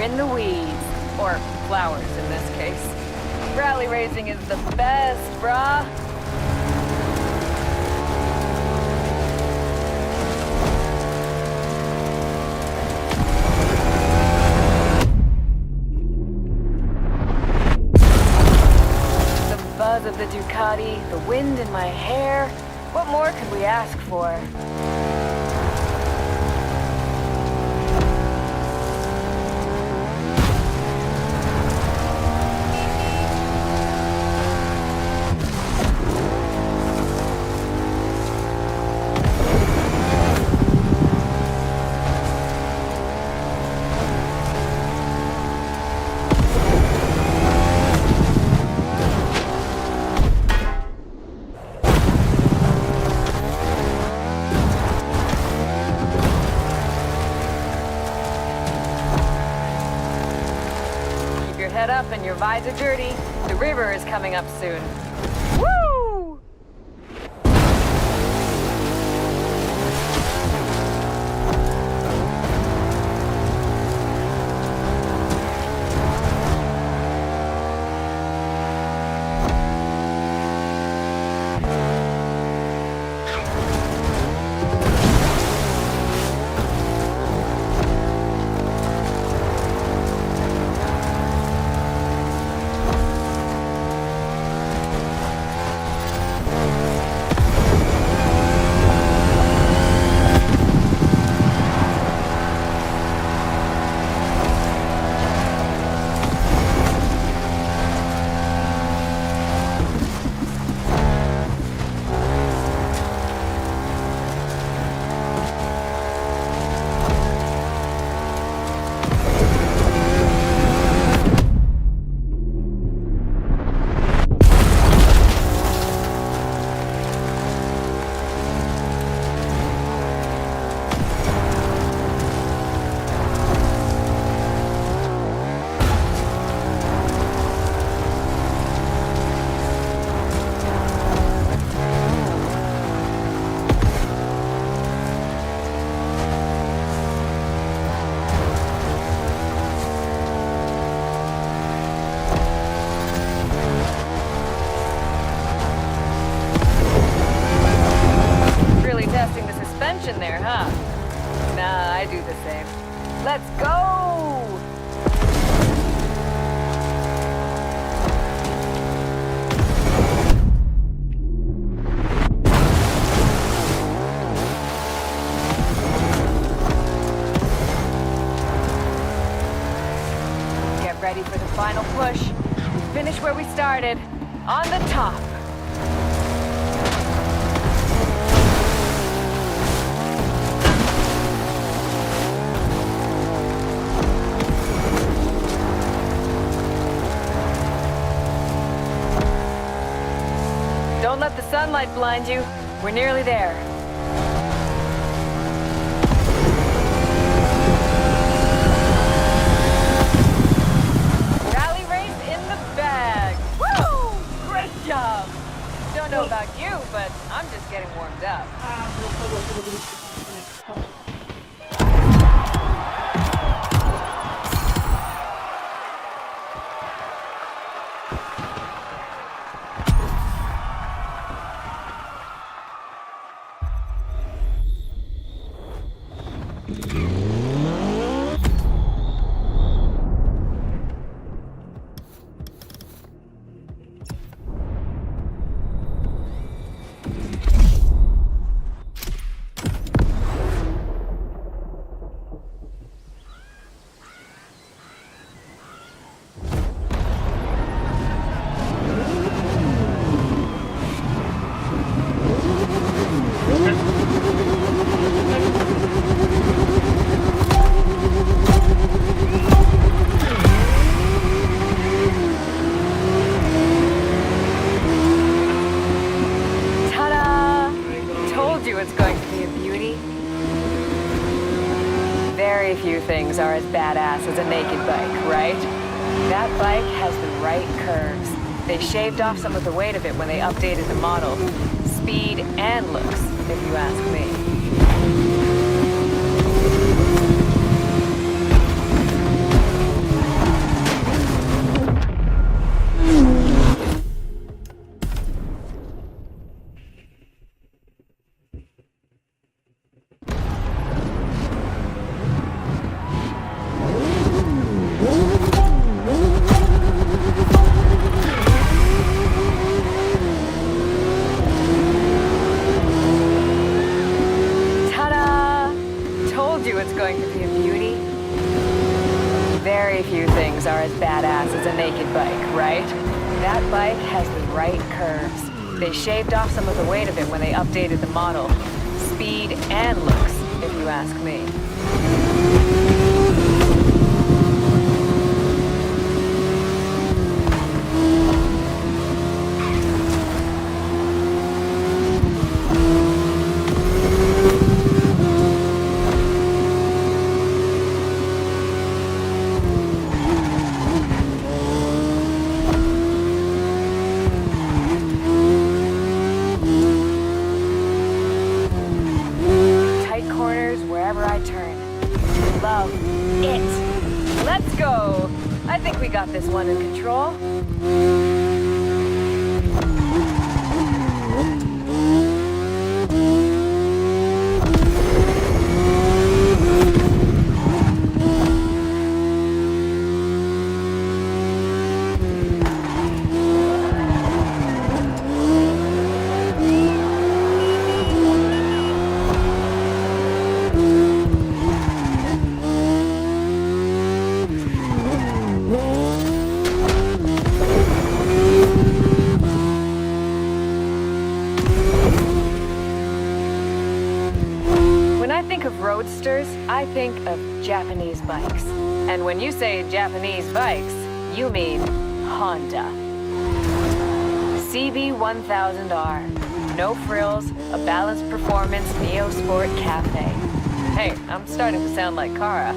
In the weeds, or flowers in this case. Rally racing is the best, brah. The buzz of the Ducati, the wind in my hair. What more could we ask for? Head up and your visor dirty. The river is coming up soon. Woo! started. On the top. Don't let the sunlight blind you. We're nearly there. Rally race in the bag. Woo! Great job. Don't know about you, but I'm just getting warmed up. Very few things are as badass as a naked bike, right? That bike has the right curves. They shaved off some of the weight of it when they updated the model. Speed and looks, if you ask me. It's going to be a beauty. Very few things are as badass as a naked bike, right? That bike has the right curves. They shaved off some of the weight of it when they updated the model. Speed and looks, if you ask me. Love it. Let's go. I think we got this one in control. Roadsters, I think of Japanese bikes. And when you say Japanese bikes, you mean Honda. CB1000R. No frills, a balanced performance Neo Sport Cafe. Hey, I'm starting to sound like Kara.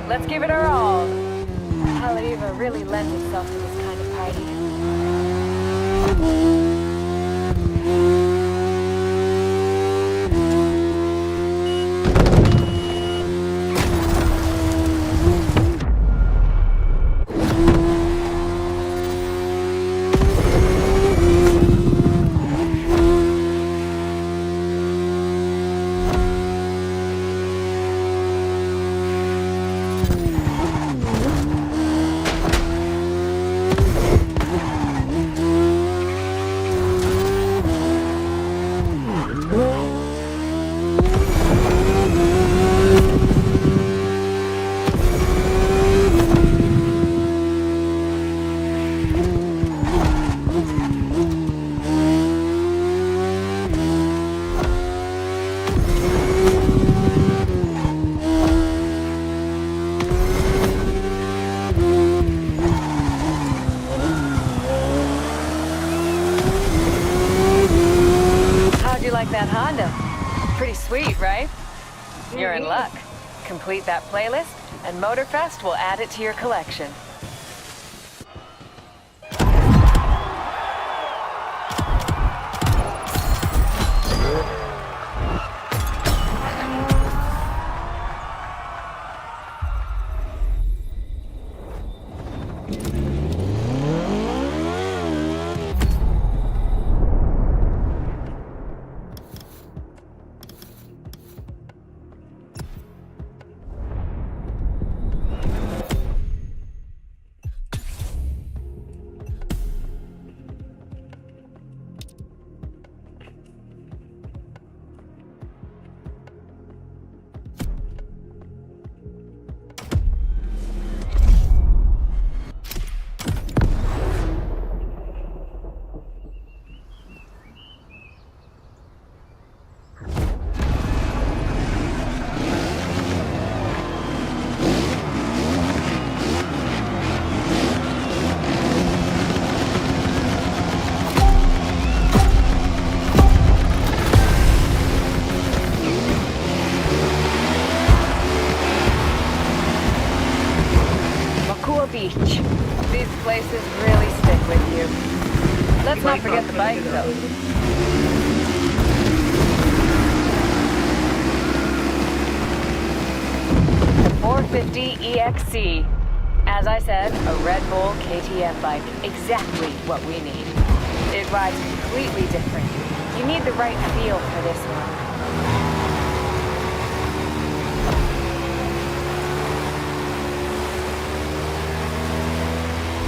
Let's give it our all. Paladiva really lends itself to this kind of party. Honda. Pretty sweet, right? You're in luck. Complete that playlist, and Motorfest will add it to your collection. Beach. These places really stick with you. Let's not forget the bike, though. 450 EXC. As I said, a Red Bull KTM bike. Exactly what we need. It rides completely different. You need the right feel for this one.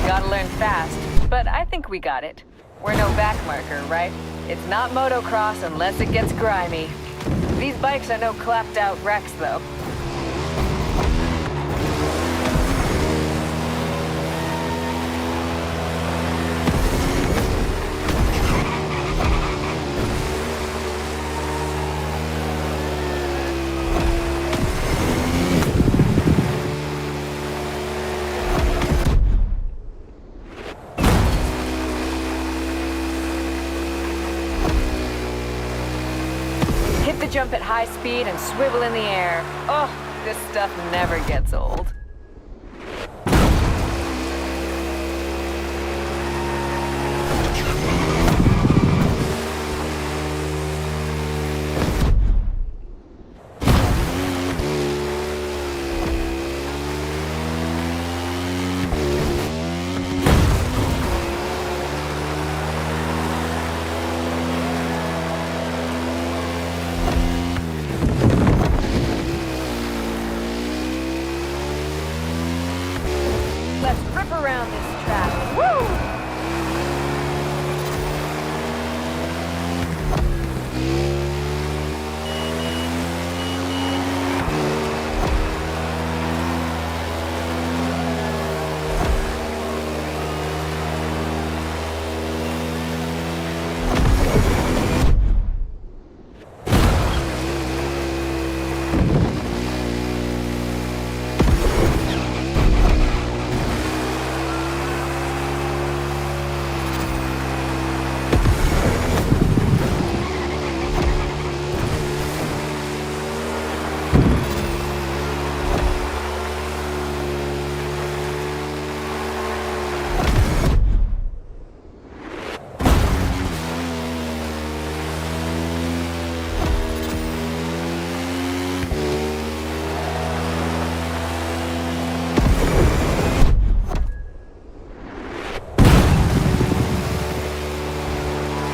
Gotta learn fast, but I think we got it. We're no backmarker, right? It's not motocross unless it gets grimy. These bikes are no clapped-out wrecks, though. Jump at high speed and swivel in the air. Oh, this stuff never gets old. Around this track. Woo!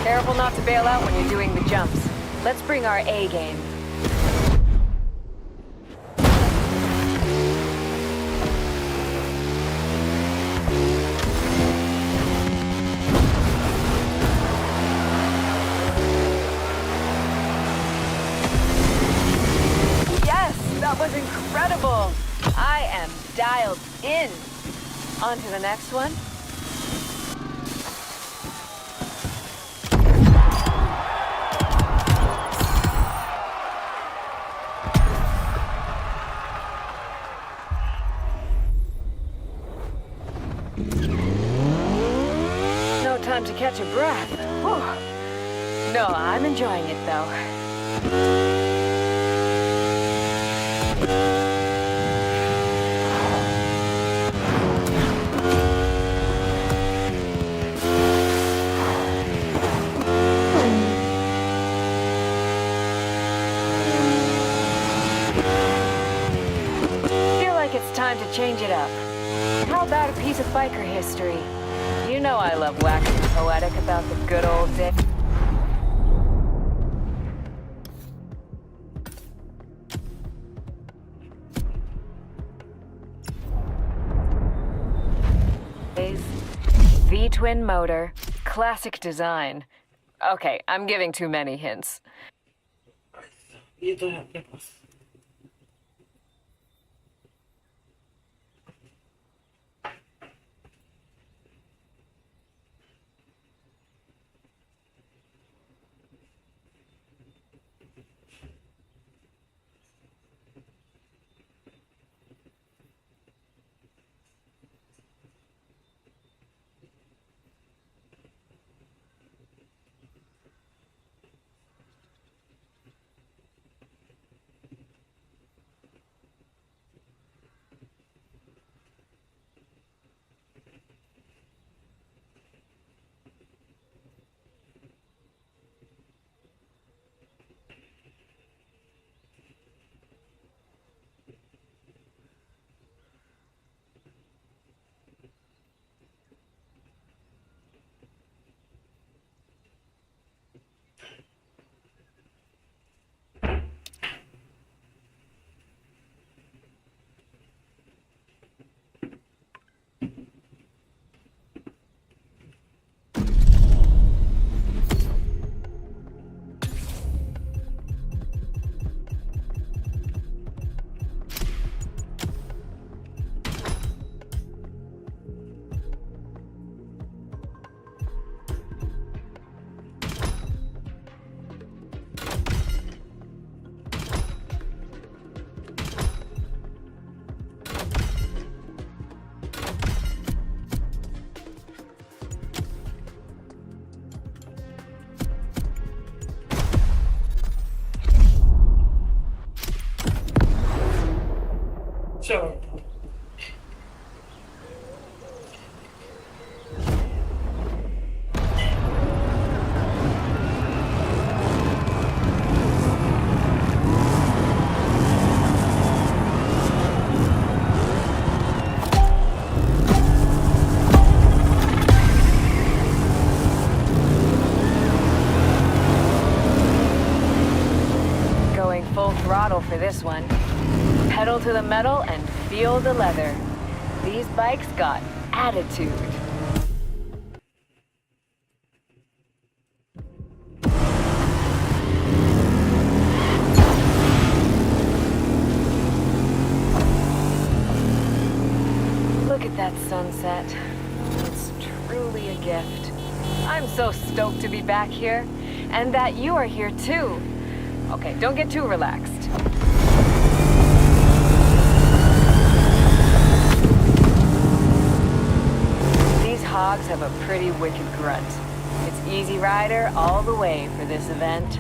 Careful not to bail out when you're doing the jumps. Let's bring our A game. Yes, that was incredible. I am dialed in. On to the next one. Time to catch a breath. Whew. No, I'm enjoying it though. Feel like it's time to change it up. How about a piece of biker history? You know I love waxing poetic about the good old days. V-twin motor, classic design. Okay, I'm giving too many hints. ये तो है अपने पास. चलो Going full throttle for this one. Pedal to the metal and feel the leather. These bikes got attitude. Look at that sunset. It's truly a gift. I'm so stoked to be back here, and that you are here too. Okay, don't get too relaxed. These hogs have a pretty wicked grunt. It's Easy Rider all the way for this event.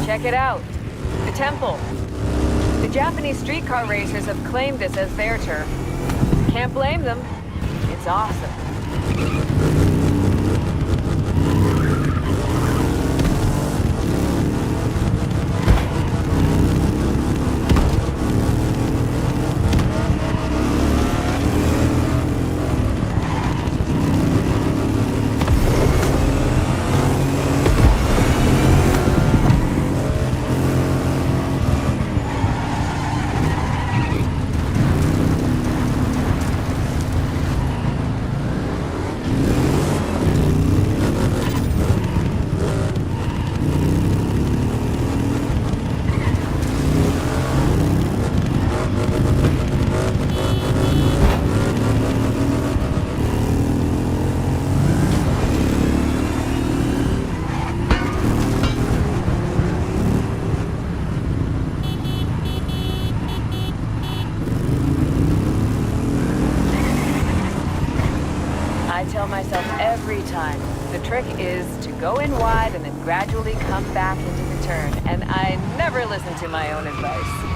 Check it out. The temple. The Japanese streetcar racers have claimed this as their turf. Can't blame them. It's awesome. myself every time. The trick is to go in wide and then gradually come back into the turn, and I never listen to my own advice.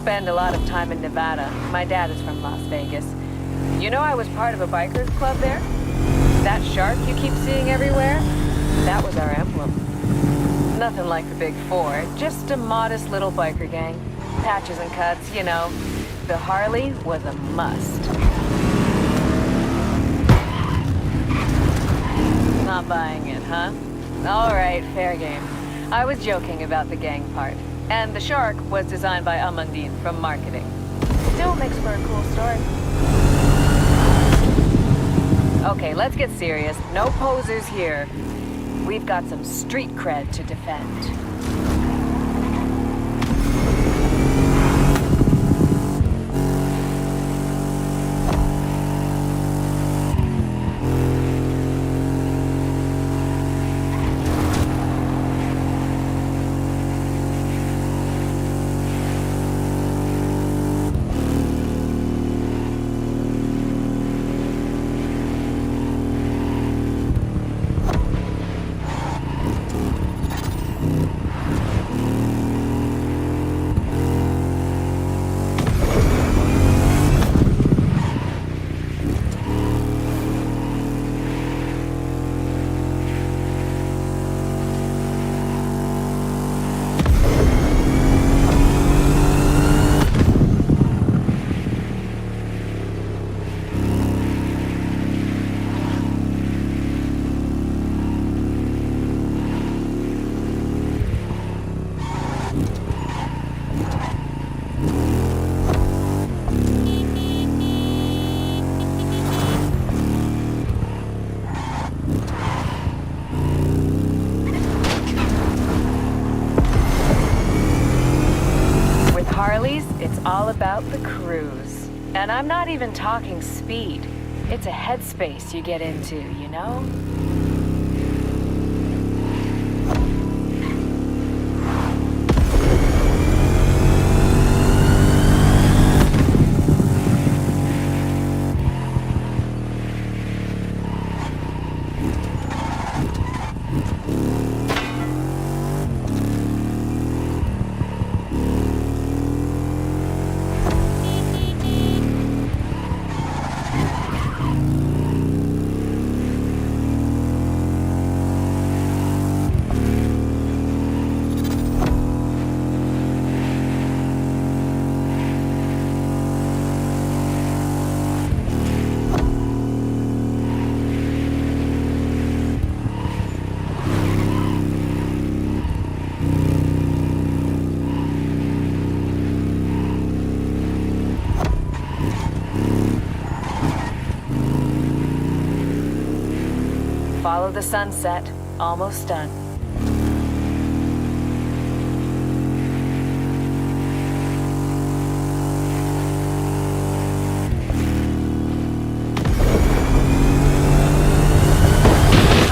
Spend a lot of time in Nevada. My dad is from Las Vegas. You know I was part of a bikers club there? That shark you keep seeing everywhere? That was our emblem. Nothing like the Big Four, just a modest little biker gang. Patches and cuts, you know. The Harley was a must. Not buying it, huh? All right, fair game. I was joking about the gang part. And the shark was designed by Amandine from marketing. Still makes for a cool story. Okay, let's get serious. No posers here. We've got some street cred to defend. It's all about the cruise. And I'm not even talking speed. It's a headspace you get into, you know? Follow the sunset. Almost done.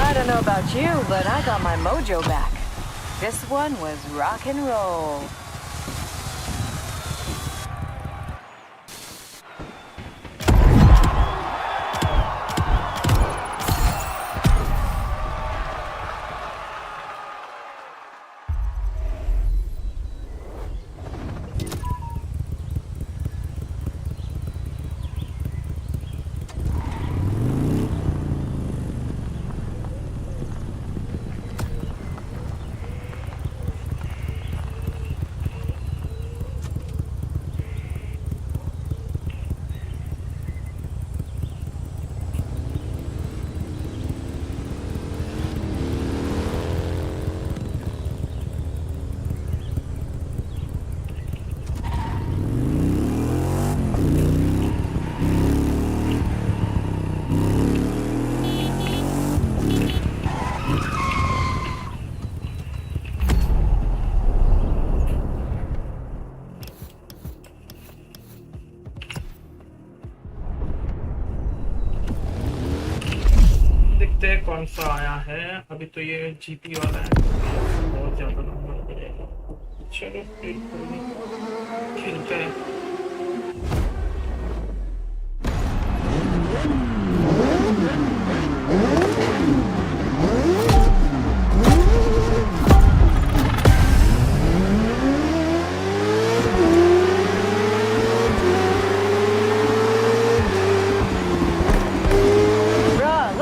I don't know about you, but I got my mojo back. This one was rock and roll. देखते हैं कौन सा आया है। अभी तो ये GP वाला है, बहुत ज्यादा लंबा पड़ेगा। चलो फिर कोई नहीं, खेलते हैं।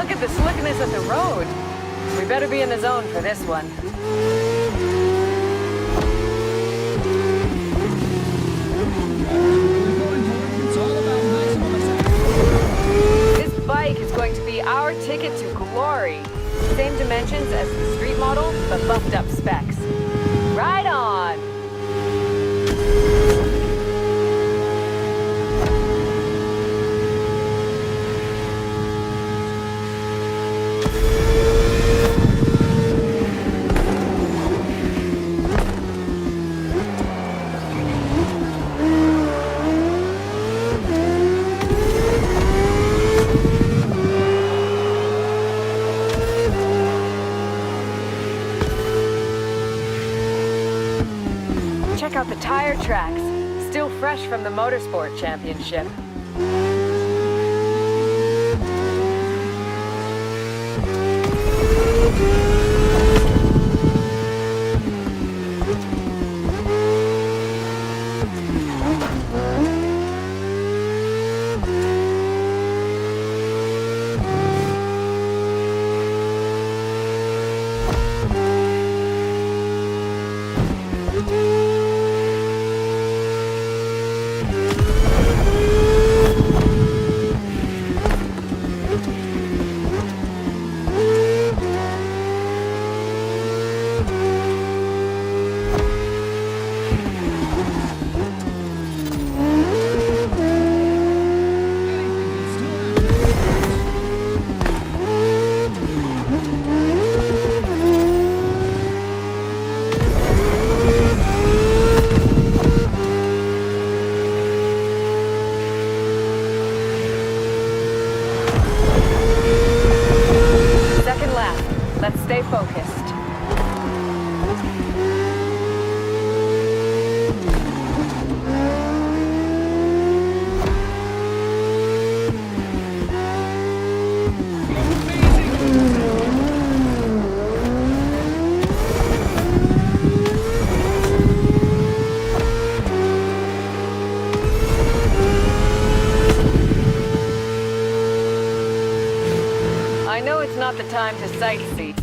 Look at the slickness of the road. We better be in the zone for this one. It's all about maximum attack. This bike is going to be our ticket to glory. Same dimensions as the street model, but buffed up specs. Right on! Check out the tire tracks, still fresh from the Motorsport Championship. Stay focused. I know it's not the time to sightsee.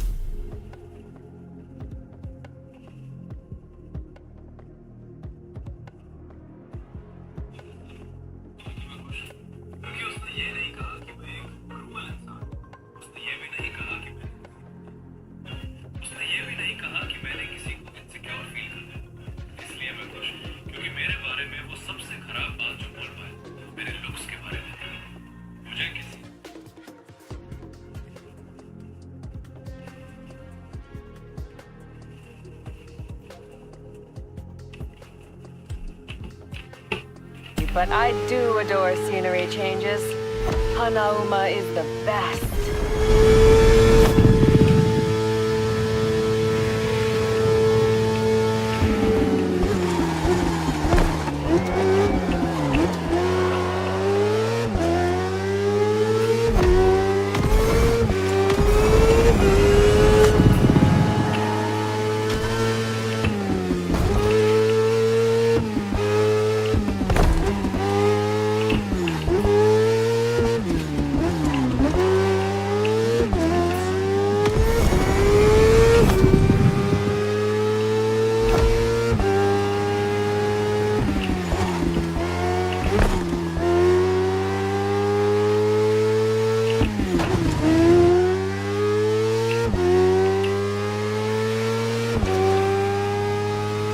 But I do adore scenery changes. Hanauma is the best.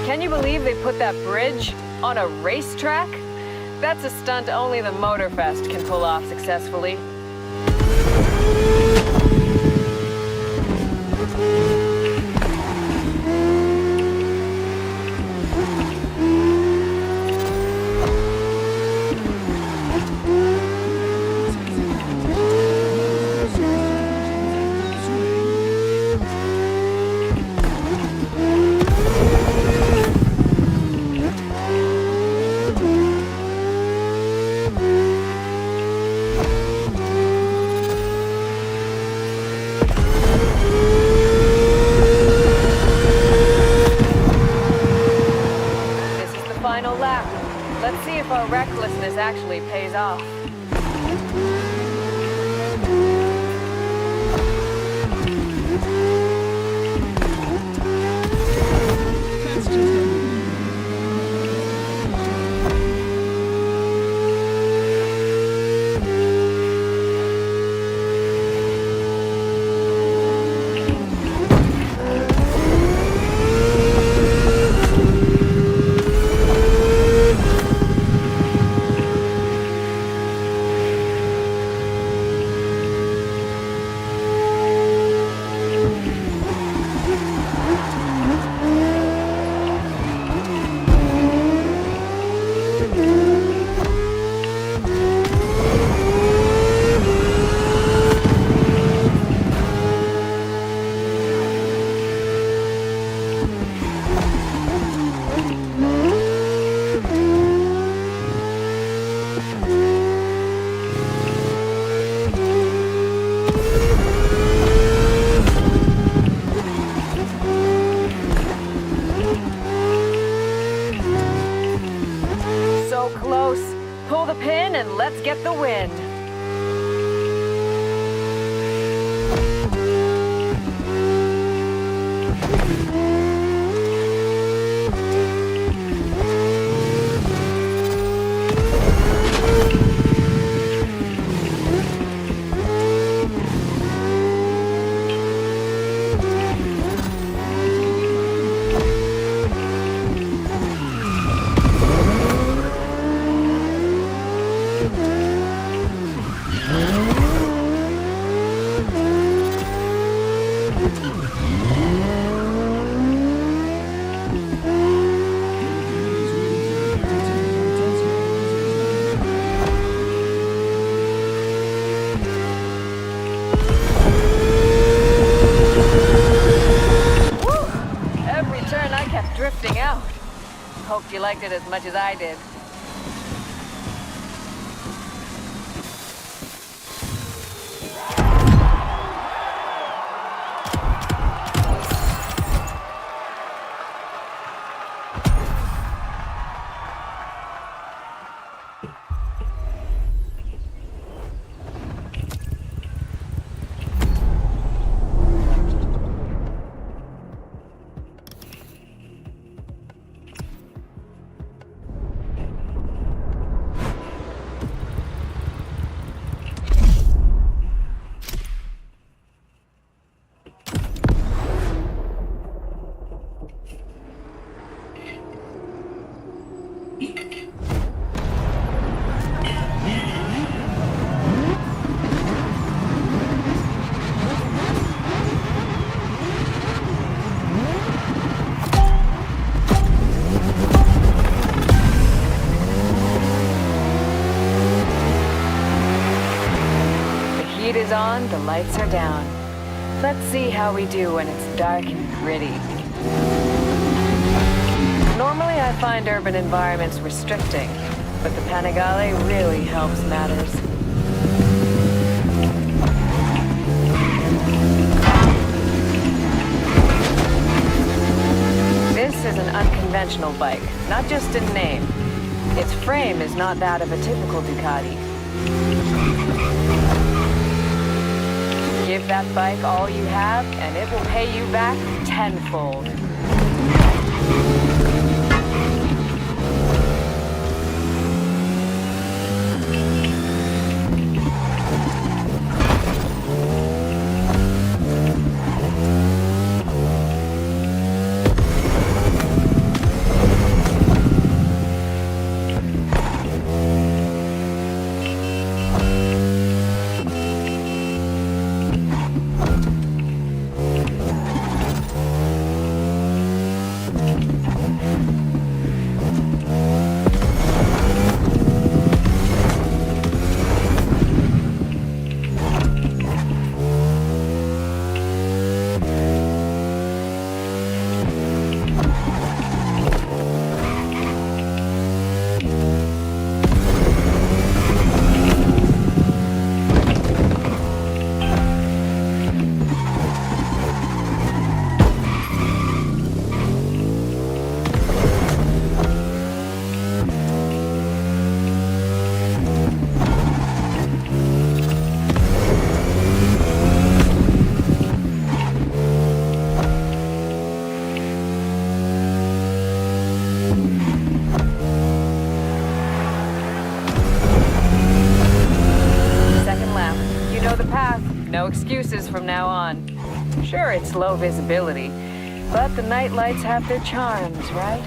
Can you believe they put that bridge on a racetrack? That's a stunt only the Motorfest can pull off successfully. Hoped you liked it as much as I did. Heat is on, the lights are down. Let's see how we do when it's dark and gritty. Normally I find urban environments restricting, but the Panigale really helps matters. This is an unconventional bike, not just in name. Its frame is not that of a typical Ducati. Give that bike all you have, and it will pay you back tenfold. No excuses from now on. Sure, it's low visibility, but the night lights have their charms, right?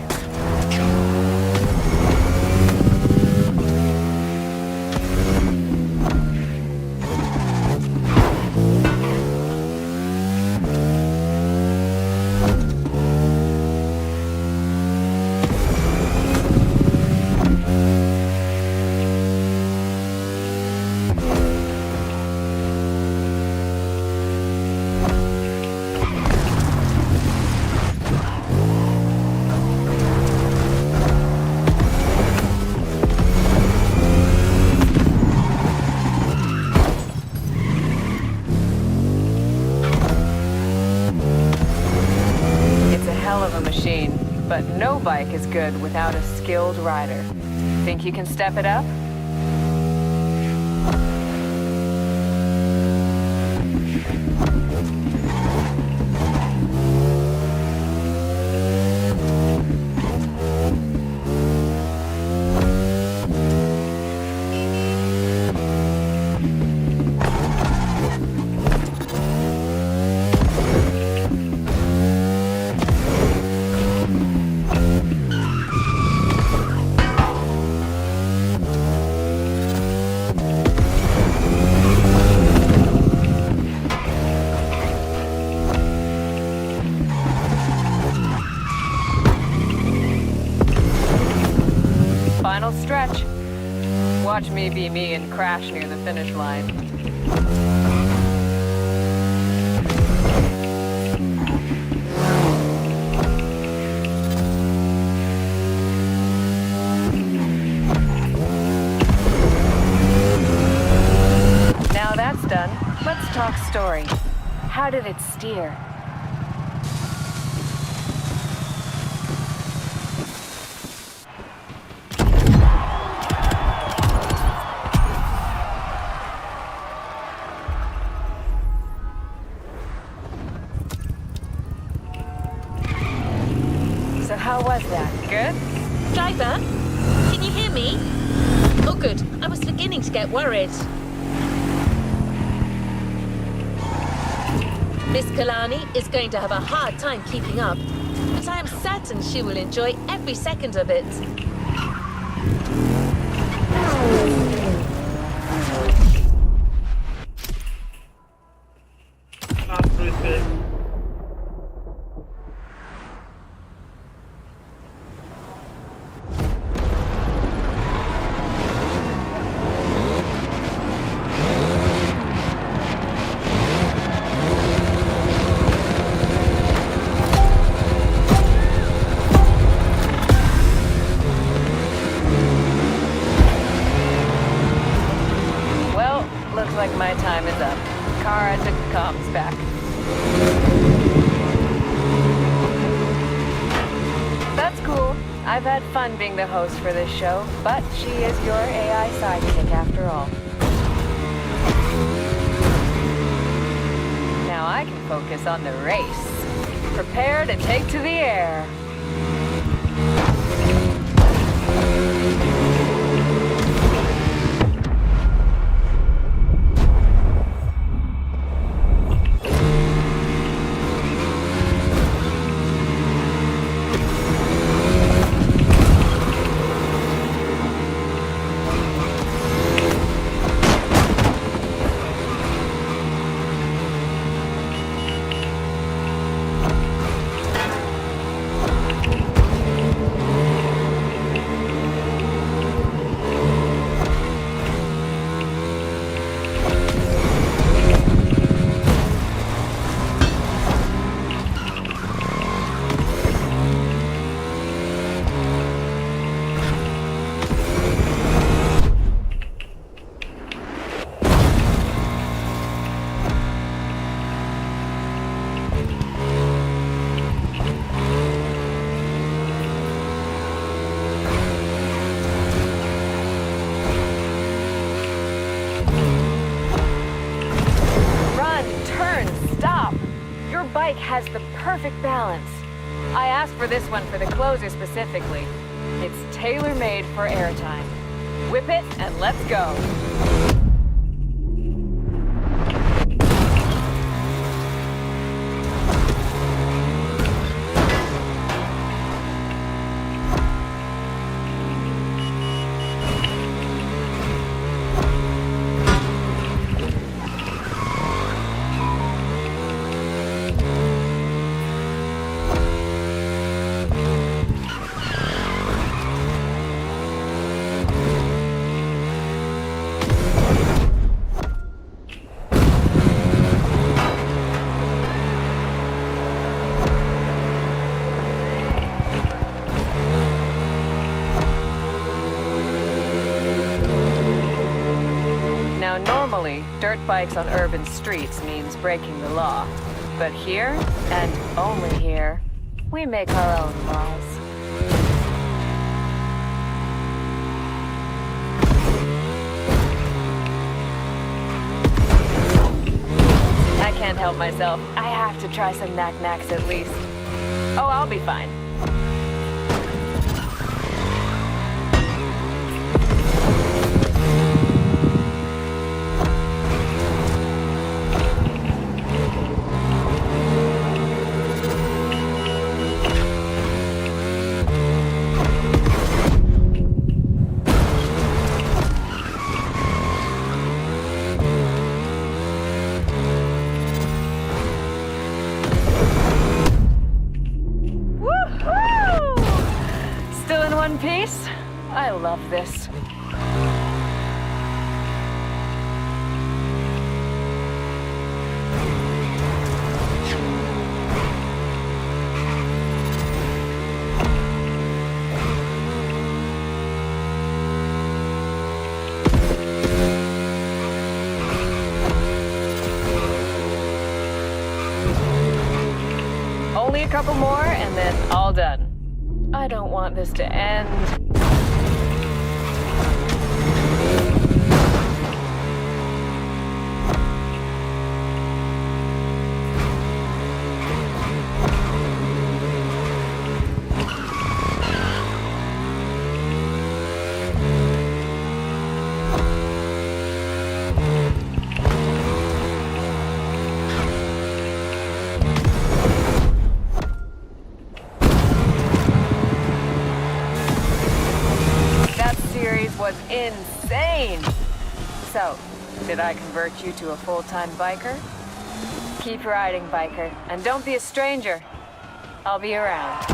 But no bike is good without a skilled rider. Think you can step it up? Final stretch. Watch me be me and crash near the finish line. talk story. How did it steer? So how was that? Good? Driver, can you hear me? Oh, good. I was beginning to get worried. Miss Kalani is going to have a hard time keeping up, but I am certain she will enjoy every second of it. Looks like my time is up. Kara took the comms back. That's cool. I've had fun being the host for this show, but she is your AI sidekick after all. Now I can focus on the race. Prepare to take to the air. Bike has the perfect balance. I asked for this one for the closer specifically. It's tailor-made for airtime. Whip it and let's go. Normally, dirt bikes on urban streets means breaking the law. But here, and only here, we make our own laws. I can't help myself. I have to try some knack-knacks at least. Oh, I'll be fine. Piece? I love this. a couple more and then all done. I don't want this to end. Was insane. So, did I convert you to a full-time biker? Keep riding, biker, and don't be a stranger. I'll be around.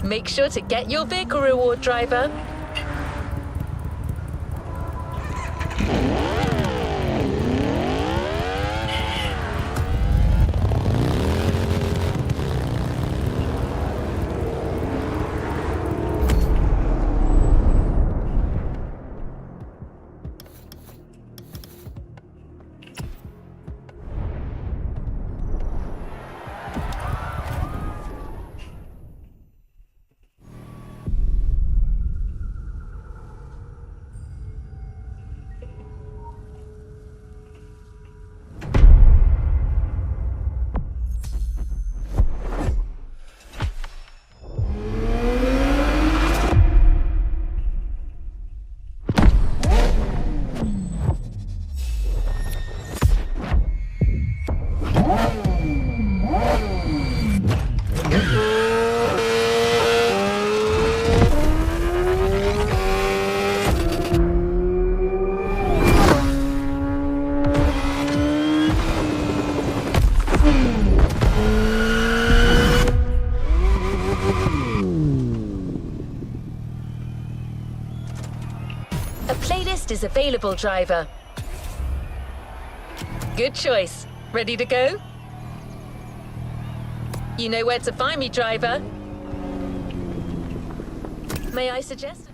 Make sure to get your vehicle reward, driver. Is available, driver. Good choice. Ready to go? You know where to find me, driver. May I suggest?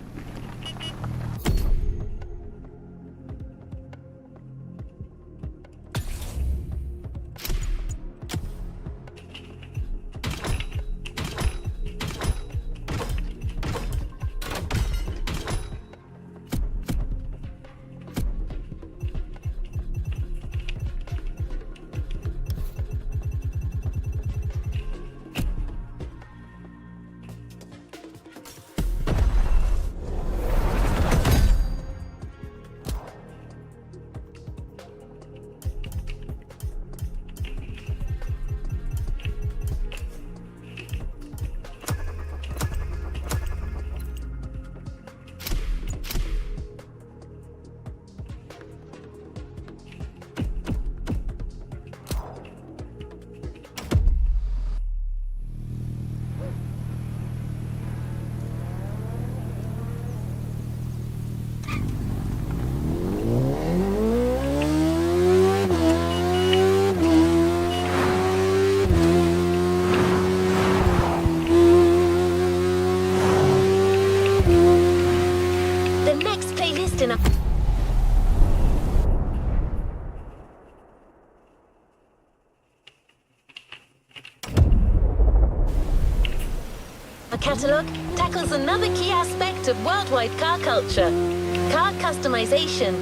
Our catalogue tackles another key aspect of worldwide car culture, car customization.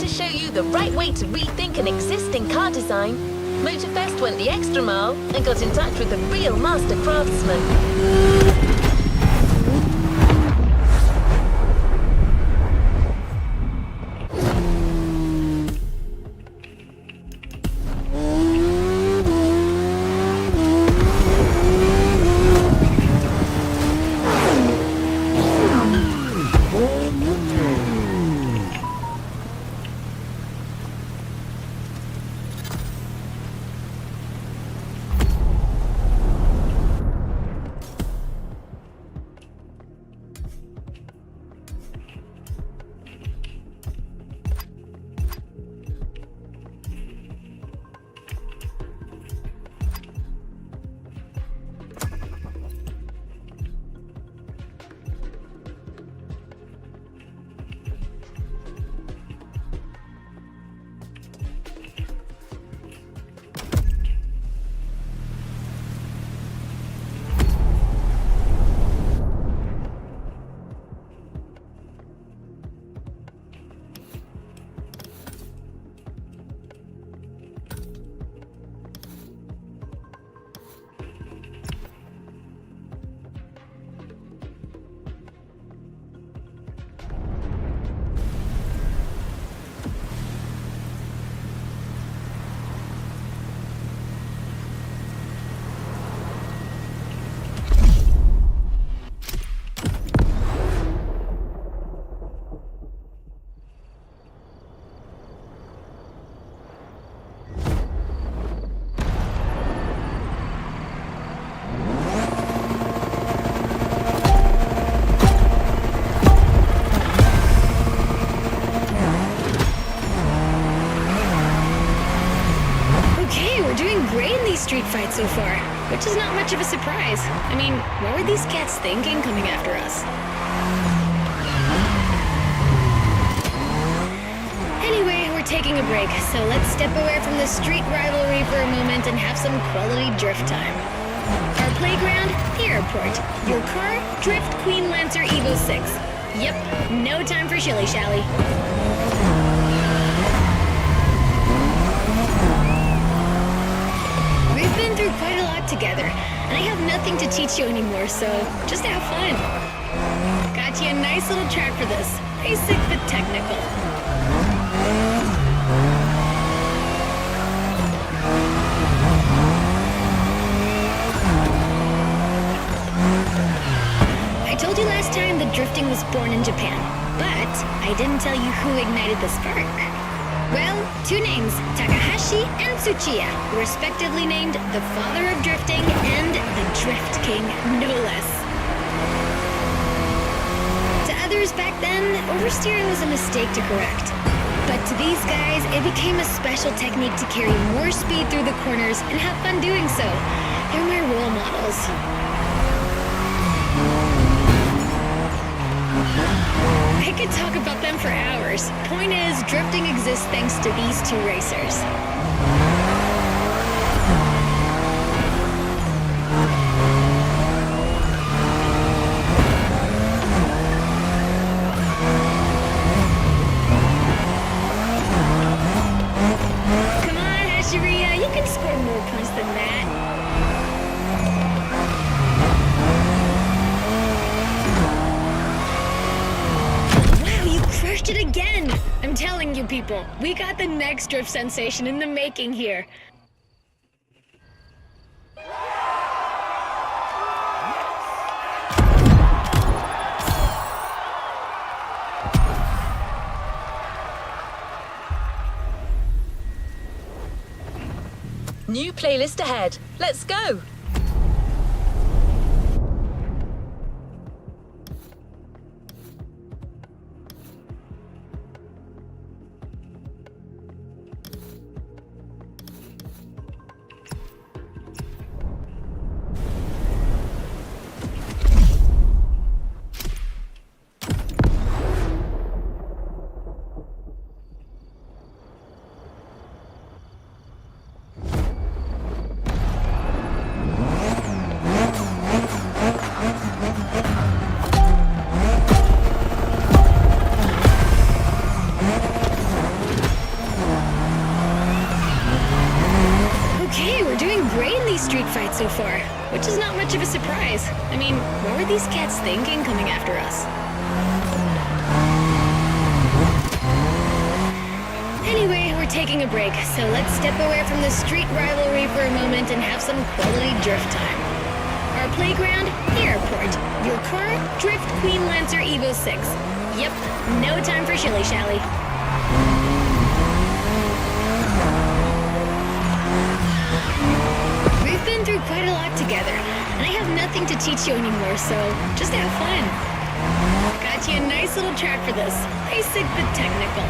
To show you the right way to rethink an existing car design, Motorfest went the extra mile and got in touch with a real master craftsman. Street fight so far, which is not much of a surprise. I mean, what were these cats thinking coming after us? Anyway, we're taking a break, so let's step away from the street rivalry for a moment and have some quality drift time. Our playground, the airport. Your car, Drift Queen Lancer Evo 6. Yep, no time for shilly-shally. We've been through quite a lot together, and I have nothing to teach you anymore, so just have fun. Got you a nice little track for this. Basic but technical. I told you last time that drifting was born in Japan, but I didn't tell you who ignited the spark. Well, two names, Takahashi and Tsuchiya, respectively named the father of drifting and the Drift King, no less. To others back then, oversteering was a mistake to correct. But to these guys, it became a special technique to carry more speed through the corners and have fun doing so. They're my role models. I could talk about them for hours. Point is, drifting exists thanks to these two racers. Come on, Hashiria, you can score more points than that. Crushed it again! I'm telling you people, we got the next drift sensation in the making here. New playlist ahead. Let's go! steady street fight so far, which is not much of a surprise. I mean, what were these cats thinking coming after us? Anyway, we're taking a break, so let's step away from the street rivalry for a moment and have some quality drift time. Our playground, the airport. Your car, Drift Queen Lancer Evo 6. Yep, no time for shilly-shally. We've been through quite a lot together, and I have nothing to teach you anymore, so just have fun. Got you a nice little track for this. Basic but technical.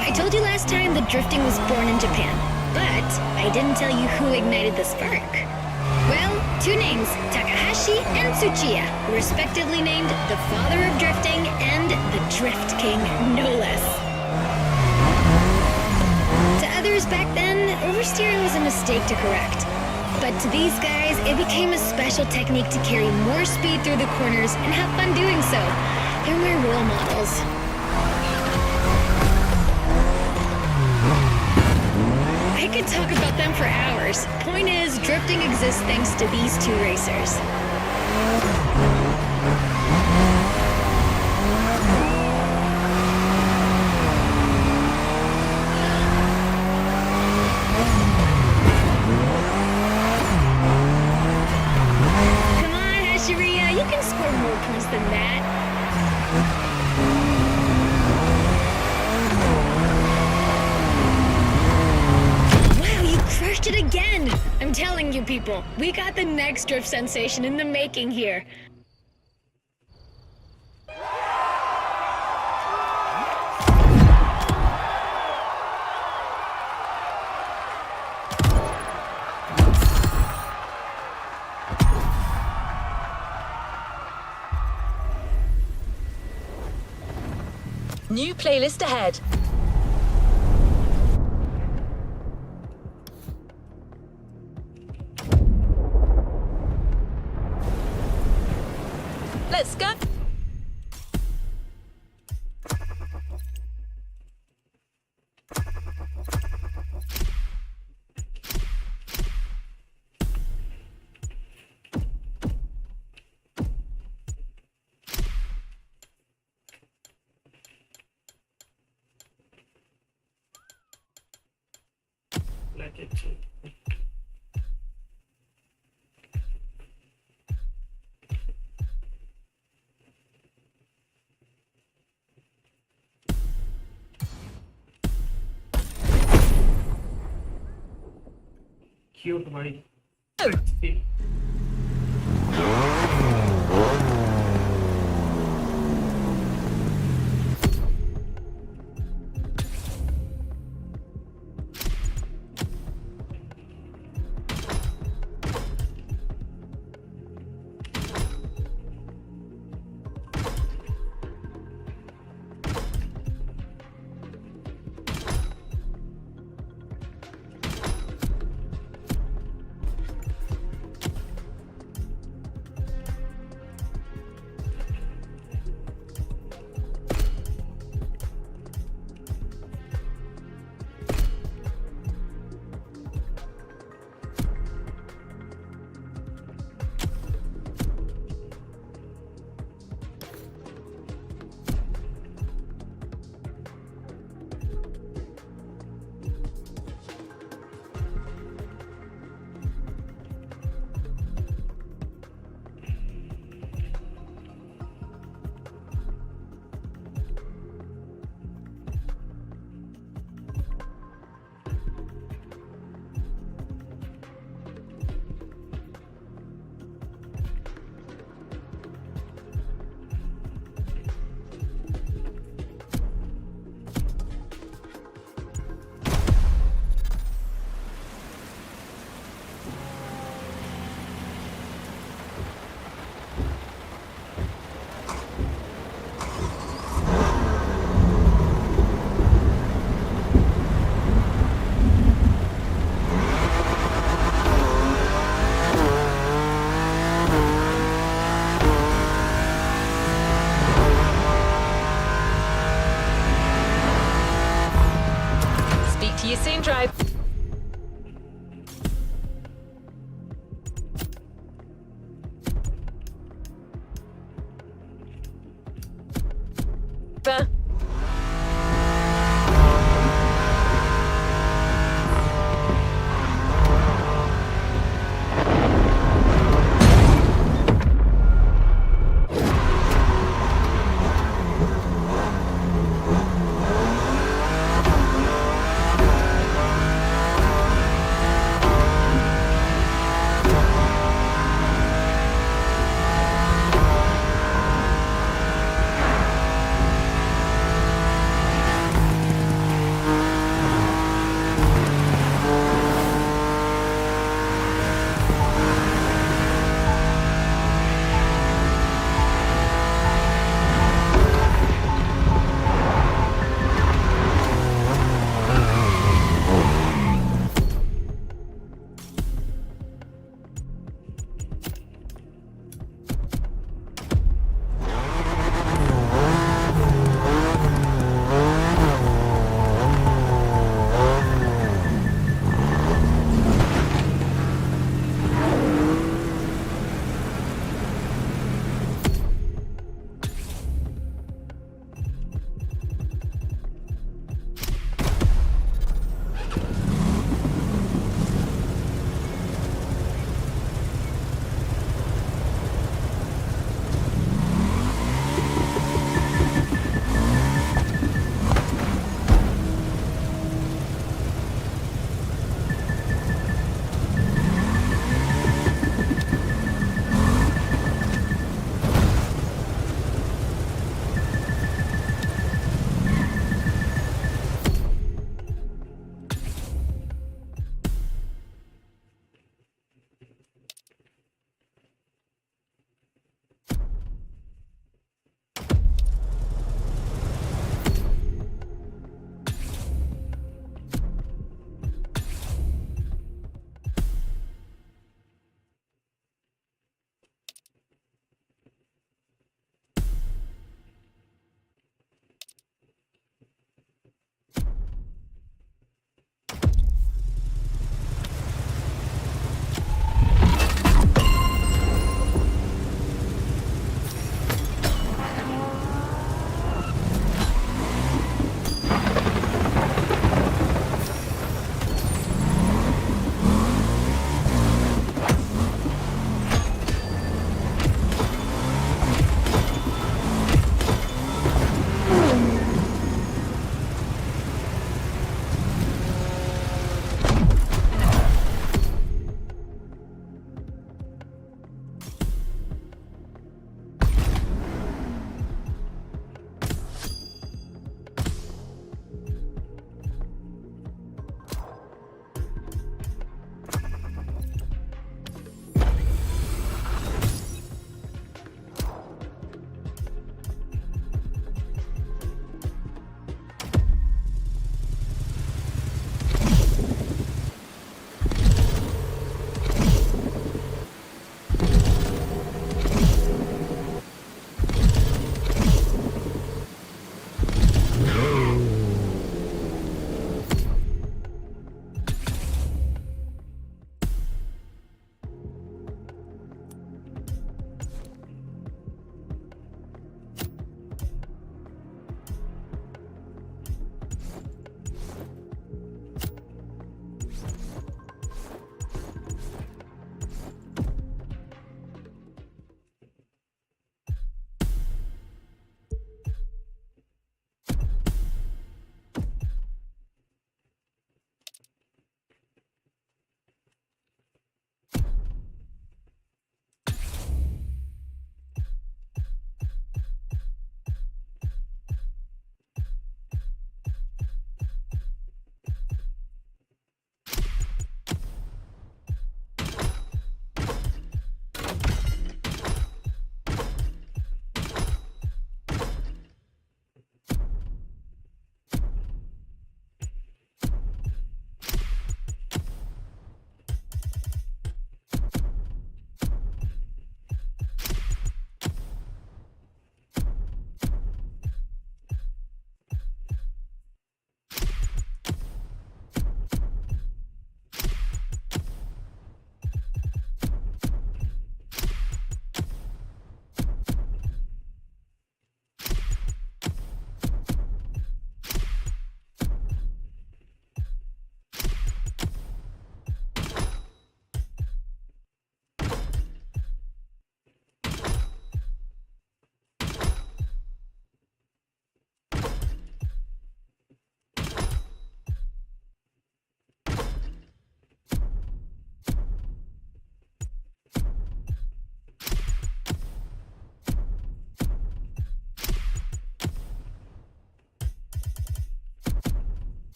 I told you last time that drifting was born in Japan, but I didn't tell you who ignited the spark. Well, two names, Takahashi and Tsuchiya, respectively named the father of drifting and the Drift King, no less. To others back then, oversteering was a mistake to correct. But to these guys, it became a special technique to carry more speed through the corners and have fun doing so. They're my role models. I could talk about them for hours. Point is, drifting exists thanks to these two racers. Come on, Hashiria, you can score more points than that. Crushed it again! I'm telling you people, we got the next drift sensation in the making here. New playlist ahead. Let's go. Like it. Cute buddy. Let's see.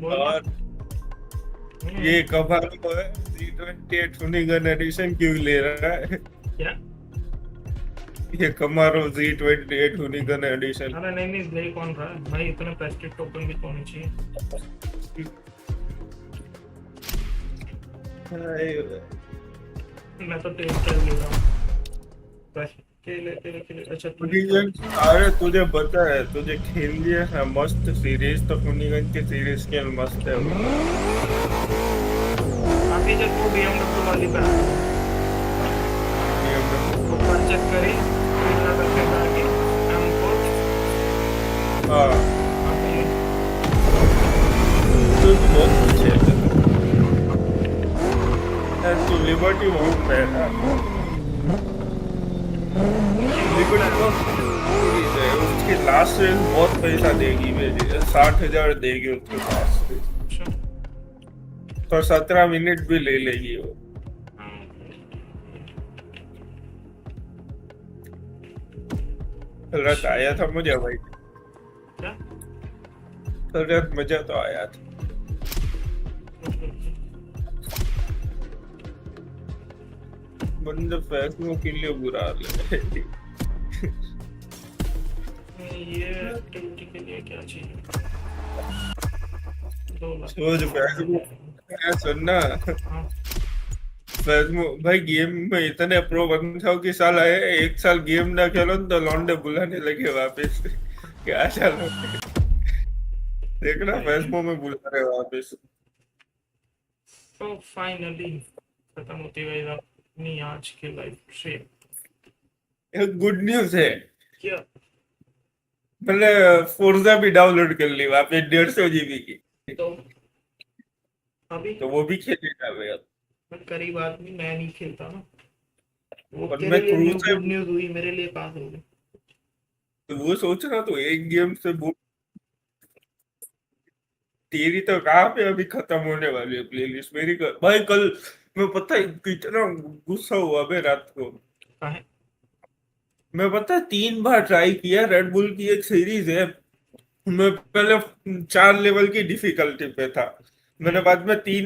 बोल और ये कबाब है Z28 हुनिगन addition क्यों ले रहा है? क्या? ये कमारो Z28 हुनिगन एडिशन। अरे नहीं ले कौन रहा है भाई, इतने प्रेस्टीज टोकन भी तो होने चाहिए। मैं तो टेस्ट ले रहा हूँ के। अच्छा हुनिगन, अरे तुझे पता है, तुझे खेल लिया है मस्त सीरीज, तो हुनिगन की सीरीज खेल मस्त है। अभी जब वो BMW वाली पे वो परचेस करी करके जाके हमको हाँ तो बहुत अच्छे है। तो लिबर्टी बहुत में है, लिबर्टी बहुत है, उसकी लास्ट रेस बहुत पैसा देगी, 60,000 देगी उसके पास, तो 17 मिनट भी ले लेगी वो। रात आया था मुझे भाई, रात मजा तो आया था। बंदे फैसलों के लिए बुरा ले। ये एक्टिविटी के लिए क्या चाहिए? 2 लाख। सोच फैसलों सुनना, भाई गेम में इतने प्रो बन जाओ कि साल आए 1 साल गेम ना खेलो तो लौंडे बुलाने लगे वापस। क्या चलो देखना फेसबुक में बुला रहे वापस। तो फाइनली खत्म होती गई अपनी आज की लाइव स्ट्रीम। एक गुड न्यूज है, क्या? मैंने फोर्जा भी डाउनलोड कर ली वापस 150 GB की, तो अभी तो वो भी खेलेगा मैं। मैं करीब आदमी, मैं नहीं खेलता ना, वो और तेरे मैं लिए क्रूज गुड न्यूज हुई, मेरे लिए पास हो गई। तो वो सोच रहा तो एक गेम से तेरी तो कहाँ पे अभी खत्म होने वाली है प्लेलिस्ट मेरी भाई कल मैं पता है कितना गुस्सा हुआ मैं रात को। काहे? मैं पता है 3 बार ट्राई किया, रेड बुल की एक सीरीज है, मैं पहले 4 लेवल की डिफिकल्टी पे था, मैंने बाद में 3